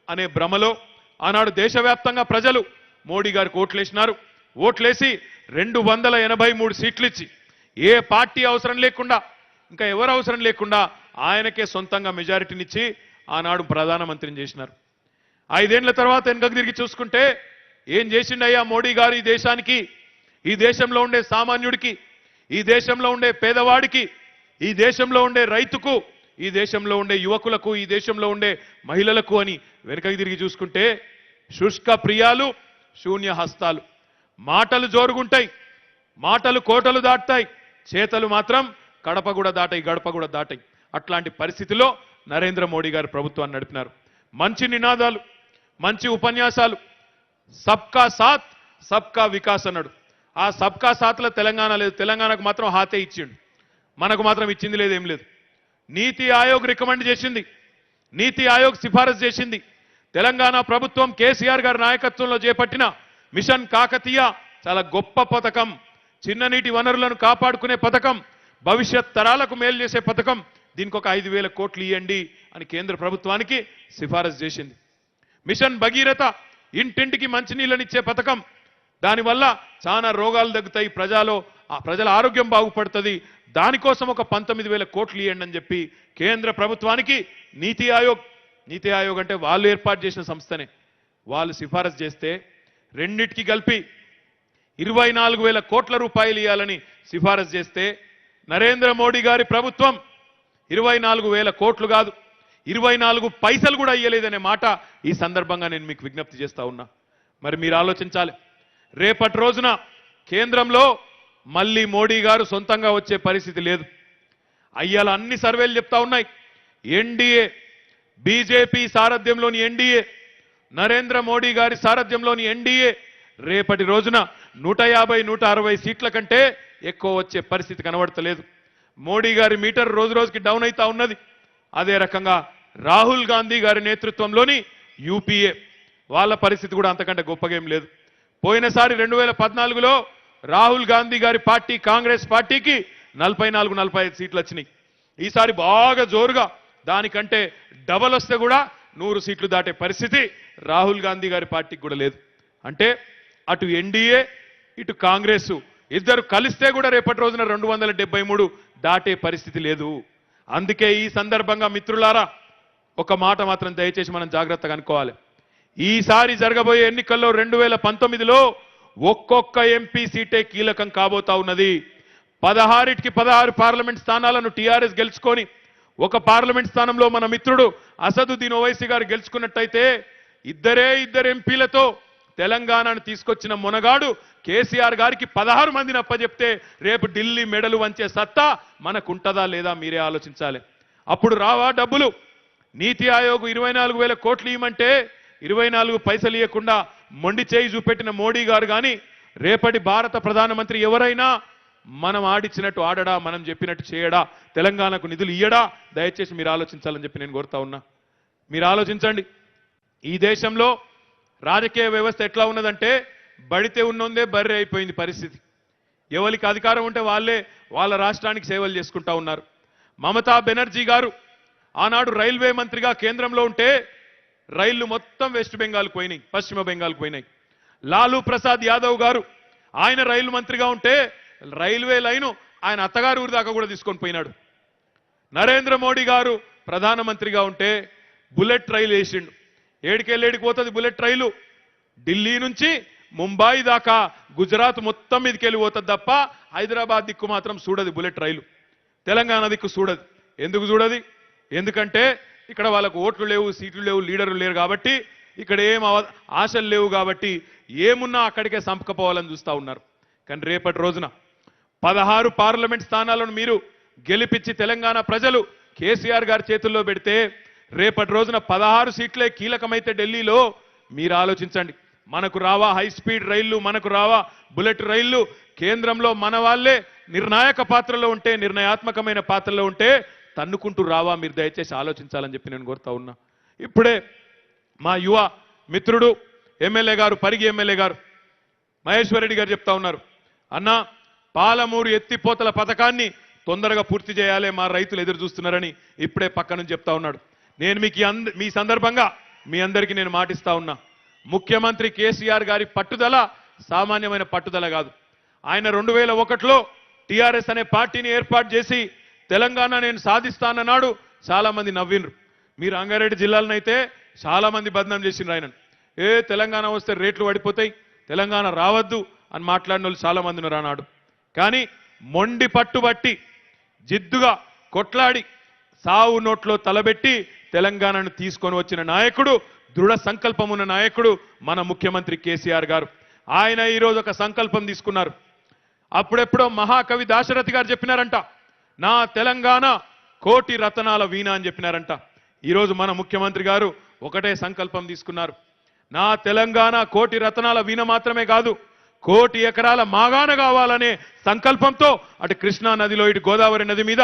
అనే భ్రమలో ఆనాడు దేశవ్యాప్తంగా ప్రజలు మోడీ గారికి ఓట్లేసినారు. ఓట్లేసి 283 సీట్లు ఇచ్చి ఏ పార్టీ అవసరం లేకుండా, ఇంకా ఎవరు అవసరం లేకుండా ఆయనకే సొంతంగా మెజారిటీనిచ్చి ఆనాడు ప్రధానమంత్రిని చేసినారు. 5 ఏళ్ల తర్వాత వెనుకకు తిరిగి చూసుకుంటే ఏం చేసిండయ్యా మోడీ గారు ఈ దేశానికి, ఈ దేశంలో ఉండే సామాన్యుడికి, ఈ దేశంలో ఉండే పేదవాడికి, ఈ దేశంలో ఉండే రైతుకు, ఈ దేశంలో ఉండే యువకులకు, ఈ దేశంలో ఉండే మహిళలకు అని వెనుకకు తిరిగి చూసుకుంటే శుష్క ప్రియాలు, శూన్య హస్తాలు. మాటలు జోరుగుంటాయి, మాటలు కోటలు దాటుతాయి, చేతలు మాత్రం కడప కూడా దాటాయి, గడప కూడా దాటాయి. అట్లాంటి పరిస్థితిలో నరేంద్ర మోడీ గారు ప్రభుత్వాన్ని నడిపినారు. మంచి నినాదాలు, మంచి ఉపన్యాసాలు, సబ్కా సాత్ సబ్కా వికాస్ అన్నాడు. ఆ సబ్కా సాత్లో తెలంగాణ లేదు, తెలంగాణకు మాత్రం హాతే ఇచ్చిండు, మనకు మాత్రం ఇచ్చింది లేదు, ఏం లేదు. నీతి ఆయోగ్ రికమెండ్ చేసింది, నీతి ఆయోగ్ సిఫారసు చేసింది. తెలంగాణ ప్రభుత్వం కేసీఆర్ గారి నాయకత్వంలో చేపట్టిన మిషన్ కాకతీయ చాలా గొప్ప పథకం, చిన్ననీటి వనరులను కాపాడుకునే పథకం, భవిష్యత్ తరాలకు మేలు చేసే పథకం. దీనికి ఒక 5,000 కోట్లు ఇవ్వండి అని కేంద్ర ప్రభుత్వానికి సిఫారసు చేసింది. మిషన్ భగీరథ ఇంటింటికి మంచినీళ్ళనిచ్చే పథకం, దానివల్ల చాలా రోగాలు తగ్గుతాయి, ప్రజల ఆరోగ్యం బాగుపడుతుంది, దానికోసం ఒక 19,000 కోట్లు ఇవ్వండి అని చెప్పి కేంద్ర ప్రభుత్వానికి నీతి ఆయోగ్ అంటే వాళ్ళు ఏర్పాటు చేసిన సంస్థనే, వాళ్ళు సిఫారసు చేస్తే రెండింటికి కలిపి 24,000 కోట్ల రూపాయలు ఇవ్వాలని సిఫారసు చేస్తే నరేంద్ర మోడీ గారి ప్రభుత్వం 24,000 కోట్లు కాదు 24 పైసలు కూడా ఇయ్యలేదనే మాట ఈ సందర్భంగా నేను మీకు విజ్ఞప్తి చేస్తా ఉన్నా. మరి మీరు ఆలోచించాలి, రేపటి రోజున కేంద్రంలో మళ్ళీ మోడీ గారు సొంతంగా వచ్చే పరిస్థితి లేదు. అయ్యాల అన్ని సర్వేలు చెప్తా ఉన్నాయి, ఎన్డీఏ, బీజేపీ సారథ్యంలోని ఎన్డీఏ, నరేంద్ర మోడీ గారి సారథ్యంలోని ఎన్డీఏ రేపటి రోజున 150-160 సీట్ల కంటే ఎక్కువ వచ్చే పరిస్థితి కనబడతలేదు. మోడీ గారి మీటర్ రోజు రోజుకి డౌన్ అవుతా ఉన్నది. అదే రకంగా రాహుల్ గాంధీ గారి నేతృత్వంలోని యూపీఏ వాళ్ళ పరిస్థితి కూడా అంతకంటే గొప్పగా ఏం లేదు. పోయినసారి 2014లో రాహుల్ గాంధీ గారి పార్టీ కాంగ్రెస్ పార్టీకి 44-45 సీట్లు వచ్చినాయి. ఈసారి బాగా జోరుగా దానికంటే డబల్ వస్తే కూడా 100 సీట్లు దాటే పరిస్థితి రాహుల్ గాంధీ గారి పార్టీకి కూడా లేదు. అంటే అటు ఎన్డీఏ ఇటు కాంగ్రెస్ ఇద్దరు కలిస్తే కూడా రేపటి రోజున 273 దాటే పరిస్థితి లేదు. అందుకే ఈ సందర్భంగా మిత్రులారా ఒక మాట మాత్రం దయచేసి మనం జాగ్రత్తగా అనుకోవాలి. ఈసారి జరగబోయే ఎన్నికల్లో 2019లో ఒక్కొక్క ఎంపీ సీటే కీలకం కాబోతా ఉన్నది. 16కి 16 పార్లమెంట్ స్థానాలను టీఆర్ఎస్ గెలుచుకొని ఒక పార్లమెంట్ స్థానంలో మన మిత్రుడు అసదుద్దీన్ ఓవైసీ గారు గెలుచుకున్నట్టయితే ఇద్దరు ఎంపీలతో తెలంగాణను తీసుకొచ్చిన మునగాడు కేసీఆర్ గారికి 16 మందిని అప్పచెప్తే రేపు ఢిల్లీ మెడలు వంచే సత్తా మనకుంటదా లేదా మీరే ఆలోచించాలి. అప్పుడు రావా డబ్బులు? నీతి ఆయోగ్ 24,000 కోట్లు ఇవ్వమంటే 24 పైసలు ఇవ్వకుండా మొండి చేయి చూపెట్టిన మోడీ గారు కానీ రేపటి భారత ప్రధానమంత్రి ఎవరైనా మనం ఆడిచ్చినట్టు ఆడడా, మనం చెప్పినట్టు చేయడా, తెలంగాణకు నిధులు ఇయ్యడా? దయచేసి మీరు ఆలోచించాలని చెప్పి నేను కోరుతా ఉన్నా. మీరు ఆలోచించండి. ఈ దేశంలో రాజకీయ వ్యవస్థ ఎట్లా ఉన్నదంటే బడితే ఉన్నోందే బర్రె అయిపోయింది పరిస్థితి. ఎవరికి అధికారం ఉంటే వాళ్ళే వాళ్ళ రాష్ట్రానికి సేవలు చేసుకుంటా ఉన్నారు. మమతా బెనర్జీ గారు ఆనాడు రైల్వే మంత్రిగా కేంద్రంలో ఉంటే రైళ్లు మొత్తం వెస్ట్ బెంగాల్కు పోయినాయి, పశ్చిమ బెంగాల్కు పోయినాయి. లాలూ ప్రసాద్ యాదవ్ గారు ఆయన రైలు మంత్రిగా ఉంటే రైల్వే లైను ఆయన అత్తగారు ఊరి దాకా కూడా తీసుకొని పోయినాడు. నరేంద్ర మోడీ గారు ప్రధానమంత్రిగా ఉంటే బుల్లెట్ రైలు వేసిండు. ఏడికి పోతుంది బుల్లెట్ రైలు? ఢిల్లీ నుంచి ముంబాయి దాకా గుజరాత్ మొత్తం మీదకి వెళ్ళిపోతుంది తప్ప హైదరాబాద్ దిక్కు మాత్రం చూడదు బుల్లెట్ రైలు. తెలంగాణ దిక్కు చూడదు. ఎందుకు చూడది? ఎందుకంటే ఇక్కడ వాళ్ళకు ఓట్లు లేవు, సీట్లు లేవు, లీడర్లు లేరు కాబట్టి, ఇక్కడ ఏం ఆశలు లేవు కాబట్టి ఏమున్నా అక్కడికే సంపకపోవాలని చూస్తూ ఉన్నారు. కానీ రేపటి రోజున 16 పార్లమెంట్ స్థానాలను మీరు గెలిపించి తెలంగాణ ప్రజలు కేసీఆర్ గారి చేతుల్లో పెడితే రేపటి రోజున 16 సీట్లే కీలకమైతే ఢిల్లీలో మీరు ఆలోచించండి. మనకు రావా హై స్పీడ్ రైళ్లు, మనకు రావా బుల్లెట్ రైళ్లు? కేంద్రంలో మన వాళ్ళే నిర్ణాయక పాత్రలో ఉంటే, నిర్ణయాత్మకమైన పాత్రలో ఉంటే తన్నుకుంటూ రావా? మీరు దయచేసి ఆలోచించాలని చెప్పి నేను కోరుతా ఉన్నా. ఇప్పుడే మా యువ మిత్రుడు ఎమ్మెల్యే గారు, పరిగి ఎమ్మెల్యే గారు మహేశ్వరరెడ్డి గారు చెప్తా ఉన్నారు, అన్నా పాలమూరు ఎత్తిపోతల పథకాన్ని తొందరగా పూర్తి చేయాలి, మా రైతులు ఎదురు చూస్తున్నారని ఇప్పుడే పక్క నుంచి చెప్తా ఉన్నాడు. నేను మీ సందర్భంగా మీ అందరికీ నేను మాటిస్తా ఉన్నా, ముఖ్యమంత్రి కేసీఆర్ గారి పట్టుదల సామాన్యమైన పట్టుదల కాదు. ఆయన 2001లో టీఆర్ఎస్ అనే పార్టీని ఏర్పాటు చేసి తెలంగాణ నేను సాధిస్తానన్నాడు. చాలా మంది నవ్విండ్రు. మీరు రంగారెడ్డి జిల్లాలనైతే చాలా మంది బదనాం చేసిండ్రు ఆయనను. తెలంగాణ వస్తే రేట్లు పడిపోతాయి, తెలంగాణ రావద్దు అని మాట్లాడిన వాళ్ళు చాలా మంది ఉన్నారు అన్నాడు. కానీ మొండి పట్టుబట్టి జిద్దుగా కొట్లాడి సావు నోట్లో తలబెట్టి తెలంగాణను తీసుకొని వచ్చిన నాయకుడు, దృఢ సంకల్పం ఉన్న నాయకుడు మన ముఖ్యమంత్రి కేసీఆర్ గారు. ఆయన ఈరోజు ఒక సంకల్పం తీసుకున్నారు. అప్పుడెప్పుడో మహాకవి దాశరథి గారు చెప్పినారంట, నా తెలంగాణ కోటి రతనాల వీణ అని చెప్పినారంట. ఈరోజు మన ముఖ్యమంత్రి గారు ఒకటే సంకల్పం తీసుకున్నారు. నా తెలంగాణ కోటి రతనాల వీణ మాత్రమే కాదు, కోటి ఎకరాల మాగాణ కావాలనే సంకల్పంతో అటు కృష్ణా నదిలో ఇటు గోదావరి నది మీద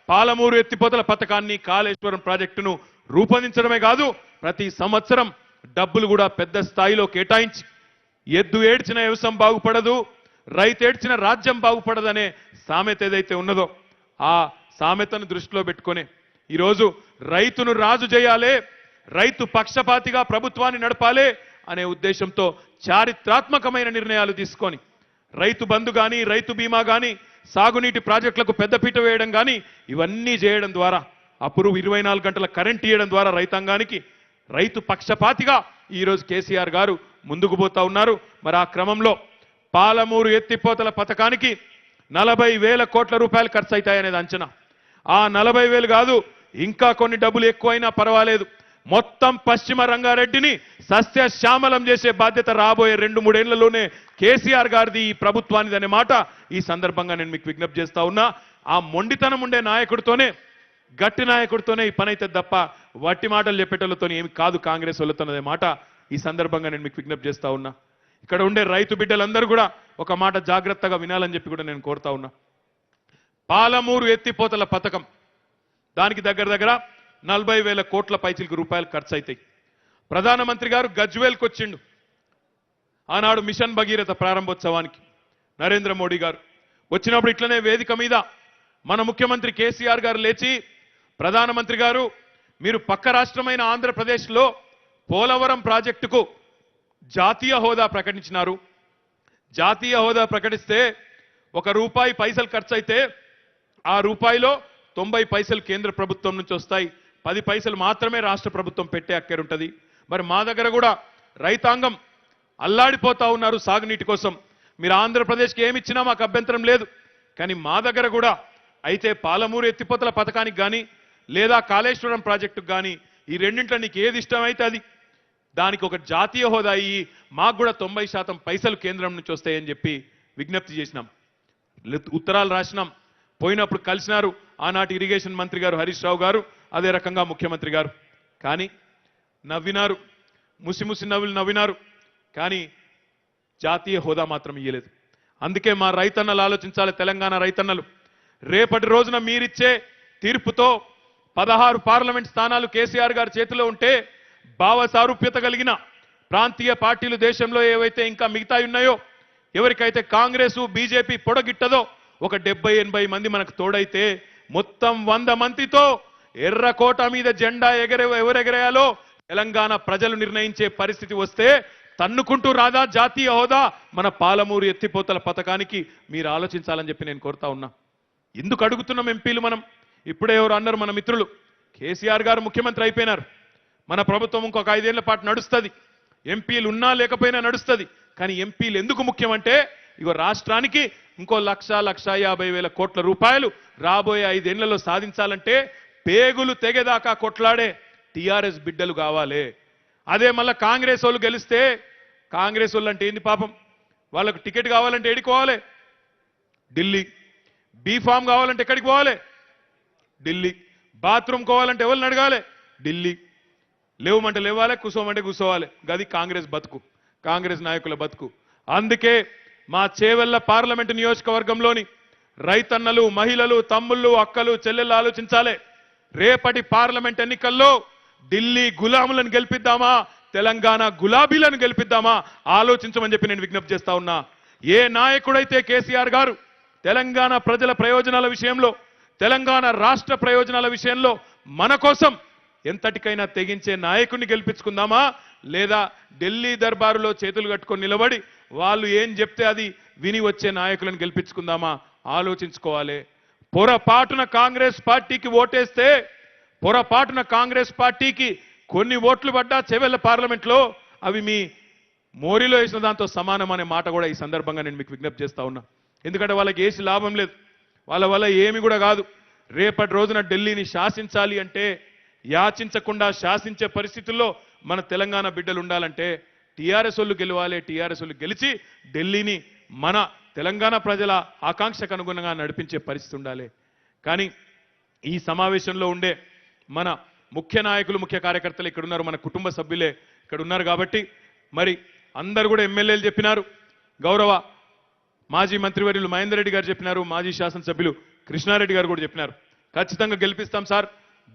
పాలమూరు ఎత్తిపోతల పథకాన్ని, కాళేశ్వరం ప్రాజెక్టును రూపొందించడమే కాదు, ప్రతి సంవత్సరం డబ్బులు కూడా పెద్ద స్థాయిలో కేటాయించి, ఎద్దు ఏడ్చిన వ్యవసాయం బాగుపడదు, రైతు ఏడ్చిన రాజ్యం బాగుపడదనే సామెత ఏదైతే ఉన్నదో ఆ సామెతను దృష్టిలో పెట్టుకొని ఈరోజు రైతును రాజు చేయాలి, రైతు పక్షపాతిగా ప్రభుత్వాన్ని నడపాలి అనే ఉద్దేశంతో చారిత్రాత్మకమైన నిర్ణయాలు తీసుకొని రైతు బంధు కానీ, రైతు బీమా కానీ, సాగునీటి ప్రాజెక్టులకు పెద్దపీట వేయడం కానీ ఇవన్నీ చేయడం ద్వారా, అప్పుడు 24 గంటల కరెంట్ ఇవ్వడం ద్వారా రైతాంగానికి రైతు పక్షపాతిగా ఈరోజు కేసీఆర్ గారు ముందుకు పోతా ఉన్నారు. మరి ఆ క్రమంలో పాలమూరు ఎత్తిపోతల పథకానికి 40,000 కోట్ల రూపాయలు ఖర్చు అవుతాయనేది అంచనా. ఆ 40,000 కాదు, ఇంకా కొన్ని డబ్బులు ఎక్కువైనా పర్వాలేదు, మొత్తం పశ్చిమ రంగారెడ్డిని సస్యశ్యామలం చేసే బాధ్యత రాబోయే 2-3 ఏళ్లలోనే కేసీఆర్ గారిది, ఈ ప్రభుత్వానిది అనే మాట ఈ సందర్భంగా నేను మీకు విజ్ఞప్తి చేస్తా ఉన్నా. ఆ మొండితనం ఉండే నాయకుడితోనే, గట్టి నాయకుడితోనే ఈ పని అయితే తప్ప వట్టి మాటలు చెప్పేటోళ్ళతో ఏమి కాదు కాంగ్రెస్ వాళ్ళతోనే మాట ఈ సందర్భంగా నేను మీకు విజ్ఞప్తి చేస్తా ఉన్నా. ఇక్కడ ఉండే రైతు బిడ్డలందరూ కూడా ఒక మాట జాగ్రత్తగా వినాలని చెప్పి కూడా నేను కోరుతా ఉన్నా. పాలమూరు ఎత్తిపోతల పథకం దానికి దగ్గర 40,000 కోట్ల పైచిలకు రూపాయలు ఖర్చు అవుతాయి. ప్రధానమంత్రి గారు గజ్వేల్కి వచ్చిండు ఆనాడు మిషన్ భగీరథ ప్రారంభోత్సవానికి. నరేంద్ర మోడీ గారు వచ్చినప్పుడు ఇట్లనే వేదిక మీద మన ముఖ్యమంత్రి కేసీఆర్ గారు లేచి, ప్రధానమంత్రి గారు మీరు పక్క రాష్ట్రమైన ఆంధ్రప్రదేశ్లో పోలవరం ప్రాజెక్టుకు జాతీయ హోదా ప్రకటించినారు. జాతీయ హోదా ప్రకటిస్తే ₹1 పైసలు ఖర్చు అయితే ఆ రూపాయిలో 90 పైసలు కేంద్ర ప్రభుత్వం నుంచి వస్తాయి, 10 పైసలు మాత్రమే రాష్ట్ర ప్రభుత్వం పెట్టే అక్కరుంటది. మరి మా దగ్గర కూడా రైతాంగం అల్లాడిపోతా ఉన్నారు సాగునీటి కోసం. మీరు ఆంధ్రప్రదేశ్కి ఏమి ఇచ్చినా మాకు అభ్యంతరం లేదు, కానీ మా దగ్గర కూడా అయితే పాలమూరు ఎత్తిపోతల పథకానికి కానీ లేదా కాళేశ్వరం ప్రాజెక్టుకు కానీ ఈ రెండింట్లో నీకు ఏది ఇష్టమైతే అది దానికి ఒక జాతీయ హోదా అయ్యి మాకు కూడా 90% పైసలు కేంద్రం నుంచి వస్తాయని చెప్పి విజ్ఞప్తి చేసినాం. ఉత్తరాలు రాసినాం. పోయినప్పుడు కలిసినారు ఆనాటి ఇరిగేషన్ మంత్రి గారు హరీష్ రావు గారు, అదే రకంగా ముఖ్యమంత్రి గారు. కానీ నవ్వినారు, ముసి నవ్వులు నవ్వినారు, కానీ జాతీయ హోదా మాత్రం ఇయ్యలేదు. అందుకే మా రైతన్నలు ఆలోచించాలి. తెలంగాణ రైతన్నలు రేపటి రోజున మీరిచ్చే తీర్పుతో 16 పార్లమెంట్ స్థానాలు కేసీఆర్ గారి చేతిలో ఉంటే భావ సారూప్యత కలిగిన ప్రాంతీయ పార్టీలు దేశంలో ఏవైతే ఇంకా మిగతా ఉన్నాయో, ఎవరికైతే కాంగ్రెస్ బీజేపీ పొడగిట్టదో ఒక 70-80 మంది మనకు తోడైతే మొత్తం 100 మందితో ఎర్రకోట మీద జెండా ఎవరెగరేయాలో తెలంగాణ ప్రజలు నిర్ణయించే పరిస్థితి వస్తే తన్నుకుంటూ రాదా జాతీయ హోదా మన పాలమూరు ఎత్తిపోతల పథకానికి మీరు ఆలోచించాలని చెప్పి నేను కోరుతా ఉన్నా. ఎందుకు అడుగుతున్నాం ఎంపీలు మనం? ఇప్పుడే ఎవరు అన్నారు మన మిత్రులు, కేసీఆర్ గారు ముఖ్యమంత్రి అయిపోయినారు, మన ప్రభుత్వం ఇంకొక 5 ఏళ్ల పాటు నడుస్తుంది, ఎంపీలు ఉన్నా లేకపోయినా నడుస్తుంది. కానీ ఎంపీలు ఎందుకు ముఖ్యమంటే ఇగో రాష్ట్రానికి ఇంకో 1,50,000 కోట్ల రూపాయలు రాబోయే 5 ఏళ్లలో సాధించాలంటే పేగులు తెగేదాకా కొట్లాడే టీఆర్ఎస్ బిడ్డలు కావాలి. అదే మళ్ళా కాంగ్రెస్ వాళ్ళు గెలిస్తే, కాంగ్రెస్ వాళ్ళు అంటే ఏంది పాపం, వాళ్ళకు టికెట్ కావాలంటే ఎడికి పోవాలి? ఢిల్లీ. బీఫామ్ కావాలంటే ఎక్కడికి పోవాలి? ఢిల్లీ. బాత్రూమ్ కావాలంటే ఎవరిని అడగాలి? ఢిల్లీ. లేవమంటే లేవాలి, కూసోమంటే కూసోవాలి. గది కాంగ్రెస్ బతుకు, కాంగ్రెస్ నాయకుల బతుకు. అందుకే మా చేవెళ్ల పార్లమెంటు నియోజకవర్గంలోని రైతన్నలు, మహిళలు, తమ్ముళ్ళు, అక్కలు, చెల్లెళ్ళు ఆలోచించాలి. రేపటి పార్లమెంట్ ఎన్నికల్లో ఢిల్లీ గులాములను గెలిపిద్దామా, తెలంగాణ గులాబీలను గెలిపిద్దామా ఆలోచించమని చెప్పి నేను విజ్ఞప్తి చేస్తా ఉన్నా. ఏ నాయకుడైతే కేసీఆర్ గారు తెలంగాణ ప్రజల ప్రయోజనాల విషయంలో, తెలంగాణ రాష్ట్ర ప్రయోజనాల విషయంలో మన కోసం ఎంతటికైనా తెగించే నాయకుడిని గెలిపించుకుందామా, లేదా ఢిల్లీ దర్బారులో చేతులు కట్టుకొని నిలబడి వాళ్ళు ఏం చెప్తే అది విని వచ్చే నాయకులను గెలిపించుకుందామా ఆలోచించుకోవాలి. పొరపాటున కాంగ్రెస్ పార్టీకి ఓటేస్తే, పొరపాటున కాంగ్రెస్ పార్టీకి కొన్ని ఓట్లు పడ్డా చెవెళ్ల పార్లమెంట్లో అవి మీ మోరీలో వేసిన దాంతో సమానం అనే మాట కూడా ఈ సందర్భంగా నేను మీకు విజ్ఞప్తి చేస్తా ఉన్నా. ఎందుకంటే వాళ్ళకి ఏసి లాభం లేదు, వాళ్ళ వల్ల ఏమి కూడా కాదు. రేపటి రోజున ఢిల్లీని శాసించాలి అంటే, యాచించకుండా శాసించే పరిస్థితుల్లో మన తెలంగాణ బిడ్డలు ఉండాలంటే టీఆర్ఎస్ వాళ్ళు గెలవాలి. టీఆర్ఎస్ వాళ్ళు గెలిచి ఢిల్లీని మన తెలంగాణ ప్రజల ఆకాంక్షకు అనుగుణంగా నడిపించే పరిస్థితి ఉండాలి. కానీ ఈ సమావేశంలో ఉండే మన ముఖ్య నాయకులు, ముఖ్య కార్యకర్తలు ఇక్కడ ఉన్నారు, మన కుటుంబ సభ్యులే ఇక్కడ ఉన్నారు. కాబట్టి మరి అందరు కూడా ఎమ్మెల్యేలు చెప్పినారు, గౌరవ మాజీ మంత్రివర్యులు మహేందర్ రెడ్డి గారు చెప్పినారు, మాజీ శాసనసభ్యులు కృష్ణారెడ్డి గారు కూడా చెప్పినారు, ఖచ్చితంగా గెలిపిస్తాం సార్,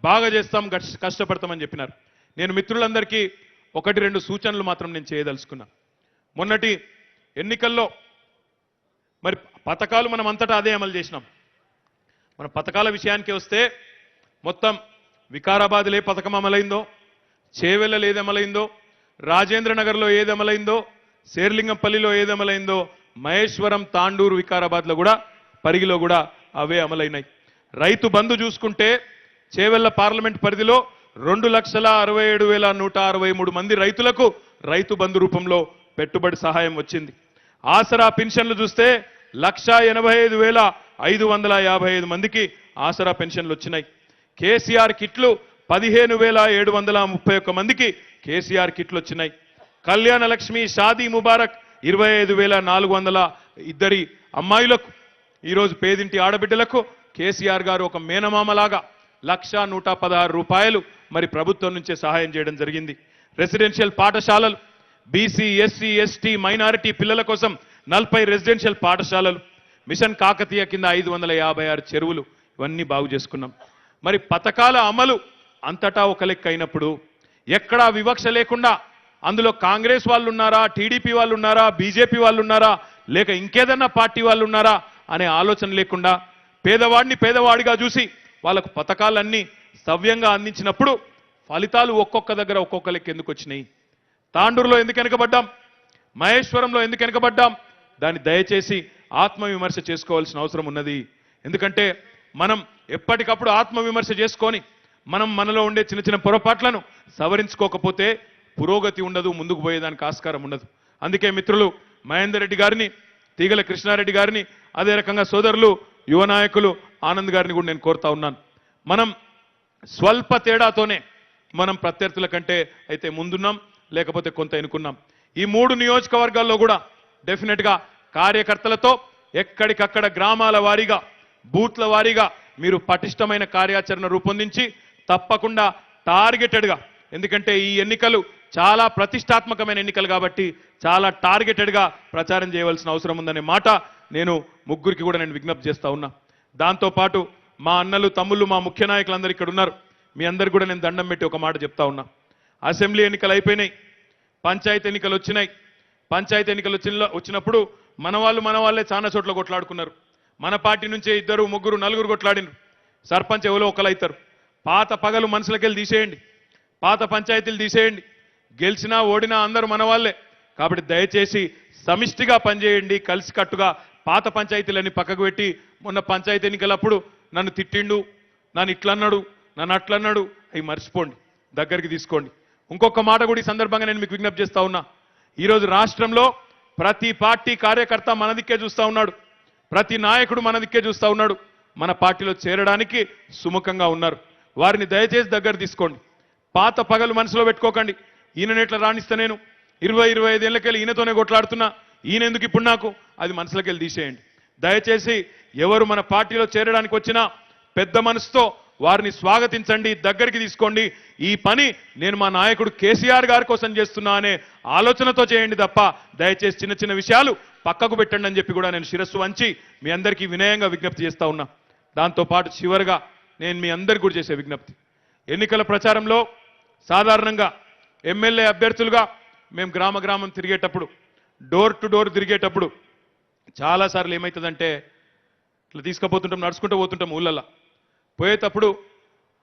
బాగా చేస్తాం, కష్టపడతామని చెప్పినారు. నేను మిత్రులందరికీ 1-2 సూచనలు మాత్రం నేను చేయదలుచుకున్నా. మొన్నటి ఎన్నికల్లో మరి పథకాలు మనం అంతటా అదే అమలు చేసినాం. మన పథకాల విషయానికి వస్తే మొత్తం వికారాబాద్లో ఏ పథకం అమలైందో, చేవెళ్ళలో ఏది అమలైందో, రాజేంద్ర నగర్లో ఏది అమలైందో, శేర్లింగంపల్లిలో ఏది అమలైందో, మహేశ్వరం, తాండూరు, వికారాబాద్లో కూడా పరిగిలో కూడా అవే అమలైనాయి. రైతు బంధు చూసుకుంటే చేవెళ్ల పార్లమెంట్ పరిధిలో 2,67,163 మంది రైతులకు రైతు బంధు రూపంలో పెట్టుబడి సహాయం వచ్చింది. ఆసరా పెన్షన్లు చూస్తే 1,85,555 మందికి ఆసరా పెన్షన్లు వచ్చినాయి. కేసీఆర్ కిట్లు 15,731 మందికి కేసీఆర్ కిట్లు వచ్చినాయి. కళ్యాణ లక్ష్మి, షాదీ ముబారక్ 25,402 అమ్మాయిలకు, ఈరోజు పేదింటి ఆడబిడ్డలకు కేసీఆర్ గారు ఒక మేనమామలాగా 1,116 రూపాయలు మరి ప్రభుత్వం నుంచే సహాయం చేయడం జరిగింది. రెసిడెన్షియల్ పాఠశాలలు, బీసీ, ఎస్సీ, ఎస్టీ, మైనారిటీ పిల్లల కోసం 40 రెసిడెన్షియల్ పాఠశాలలు, మిషన్ కాకతీయ కింద 556 చెరువులు ఇవన్నీ బాగు చేసుకున్నాం. మరి పథకాల అమలు అంతటా ఒక లెక్క అయినప్పుడు ఎక్కడా వివక్ష లేకుండా అందులో కాంగ్రెస్ వాళ్ళు ఉన్నారా, టీడీపీ వాళ్ళు ఉన్నారా, బీజేపీ వాళ్ళు ఉన్నారా, లేక ఇంకేదన్నా పార్టీ వాళ్ళు ఉన్నారా అనే ఆలోచన లేకుండా పేదవాడిని పేదవాడిగా చూసి వాళ్ళకు పథకాలన్నీ సవ్యంగా అందించినప్పుడు ఫలితాలు ఒక్కొక్క దగ్గర ఒక్కొక్క లెక్క ఎందుకు వచ్చినాయి? తాండూరులో ఎందుకు వెనకబడ్డాం, మహేశ్వరంలో ఎందుకు వెనకబడ్డాం? దాన్ని దయచేసి ఆత్మవిమర్శ చేసుకోవాల్సిన అవసరం ఉన్నది. ఎందుకంటే మనం ఎప్పటికప్పుడు ఆత్మవిమర్శ చేసుకొని మనం మనలో ఉండే చిన్న చిన్న పొరపాట్లను సవరించుకోకపోతే పురోగతి ఉండదు, ముందుకు పోయేదానికి ఆస్కారం ఉండదు. అందుకే మిత్రులు మహేందర్ రెడ్డి గారిని, తీగల కృష్ణారెడ్డి గారిని, అదే రకంగా సోదరులు యువ నాయకులు ఆనంద్ గారిని కూడా నేను కోరుతా ఉన్నాను. మనం స్వల్ప తేడాతోనే మనం ప్రత్యర్థుల కంటే అయితే ముందున్నాం, లేకపోతే కొంత ఎన్నుకున్నాం. ఈ 3 నియోజకవర్గాల్లో కూడా డెఫినెట్గా కార్యకర్తలతో ఎక్కడికక్కడ గ్రామాల వారీగా, బూత్ల వారీగా మీరు పటిష్టమైన కార్యాచరణ రూపొందించి తప్పకుండా టార్గెటెడ్గా, ఎందుకంటే ఈ ఎన్నికలు చాలా ప్రతిష్టాత్మకమైన ఎన్నికలు కాబట్టి చాలా టార్గెటెడ్గా ప్రచారం చేయవలసిన అవసరం ఉందనే మాట నేను ముగ్గురికి కూడా నేను విజ్ఞప్తి చేస్తా ఉన్నా. దాంతోపాటు మా అన్నలు, తమ్ముళ్ళు, మా ముఖ్య నాయకులందరూ ఇక్కడ ఉన్నారు. మీ అందరు కూడా నేను దండం పెట్టి ఒక మాట చెప్తా ఉన్నా. అసెంబ్లీ ఎన్నికలు అయిపోయినాయి, పంచాయతీ ఎన్నికలు వచ్చినాయి. పంచాయతీ ఎన్నికలు వచ్చినప్పుడు మన వాళ్ళే చాలా చోట్ల కొట్లాడుకున్నారు. మన పార్టీ నుంచే 2, 3, 4 కొట్లాడినారు. సర్పంచ్ ఎవరో ఒకరు అవుతారు. పాత పగలు మనసులకెళ్ళి తీసేయండి, పాత పంచాయతీలు తీసేయండి. గెలిచినా ఓడినా అందరూ మన వాళ్ళే. కాబట్టి దయచేసి సమిష్టిగా పనిచేయండి, కలిసికట్టుగా పాత పంచాయతీలన్నీ పక్కకు పెట్టి మొన్న పంచాయతీ ఎన్నికలప్పుడు నన్ను తిట్టిండు, నన్ను ఇట్లన్నాడు, నన్ను అట్లన్నాడు, అవి మర్చిపోండి, దగ్గరికి తీసుకోండి. ఇంకొక మాట కూడా ఈ సందర్భంగా నేను మీకు విజ్ఞప్తి చేస్తా ఉన్నా. ఈరోజు రాష్ట్రంలో ప్రతి పార్టీ కార్యకర్త మన దిక్కే చూస్తా ఉన్నాడు, ప్రతి నాయకుడు మన దిక్కే చూస్తా ఉన్నాడు. మన పార్టీలో చేరడానికి సుముఖంగా ఉన్నారు. వారిని దయచేసి దగ్గర తీసుకోండి. పాత పగలు మనసులో పెట్టుకోకండి. ఈయన ఎట్లా రాణిస్తా, నేను 20-25 ఏళ్ళకెళ్ళి ఈయనతోనే కొట్లాడుతున్నా, ఈయన ఎందుకు ఇప్పుడు నాకు, అది మనసులోకెళ్ళి తీసేయండి. దయచేసి ఎవరు మన పార్టీలో చేరడానికి వచ్చినా పెద్ద మనసుతో వారిని స్వాగతించండి, దగ్గరికి తీసుకోండి. ఈ పని నేను మా నాయకుడు కేసీఆర్ గారి కోసం చేస్తున్నా అనే ఆలోచనతో చేయండి తప్ప దయచేసి చిన్న చిన్న విషయాలు పక్కకు పెట్టండి అని చెప్పి కూడా నేను శిరస్సు వంచి మీ అందరికీ వినయంగా విజ్ఞప్తి చేస్తా ఉన్నా. దాంతోపాటు చివరిగా నేను మీ అందరికీ కూడా చేసే విజ్ఞప్తి, ఎన్నికల ప్రచారంలో సాధారణంగా ఎమ్మెల్యే అభ్యర్థులుగా మేము గ్రామ గ్రామం తిరిగేటప్పుడు, డోర్ టు డోర్ తిరిగేటప్పుడు చాలాసార్లు ఏమవుతుందంటే ఇట్లా తీసుకుపోతుంటాం, నడుచుకుంటూ పోతుంటాం. ఊళ్ళల్లో పోయేటప్పుడు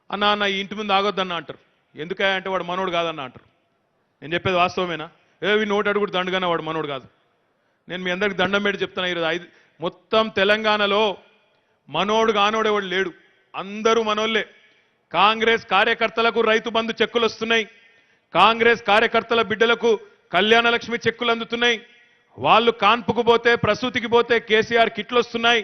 అన్న ఈ ఇంటి ముందు ఆగొద్దన్న అంటారు. ఎందుకే అంటే వాడు మనోడు కాదన్న అంటారు. నేను చెప్పేది వాస్తవమేనా? ఏవి 100 అడుగుడు దండుగానే వాడు మనోడు కాదు. నేను మీ అందరికి దండం పెట్టి చెప్తాను, ఈరోజు మొత్తం తెలంగాణలో మనోడు కానోడేవాడు లేడు, అందరూ మనోళ్ళే. కాంగ్రెస్ కార్యకర్తలకు రైతు బంధు చెక్కులు వస్తున్నాయి, కాంగ్రెస్ కార్యకర్తల బిడ్డలకు కళ్యాణ లక్ష్మి చెక్కులు అందుతున్నాయి, వాళ్ళు కాన్పుకు పోతే, ప్రసూతికి పోతే కేసీఆర్ కిట్లు వస్తున్నాయి.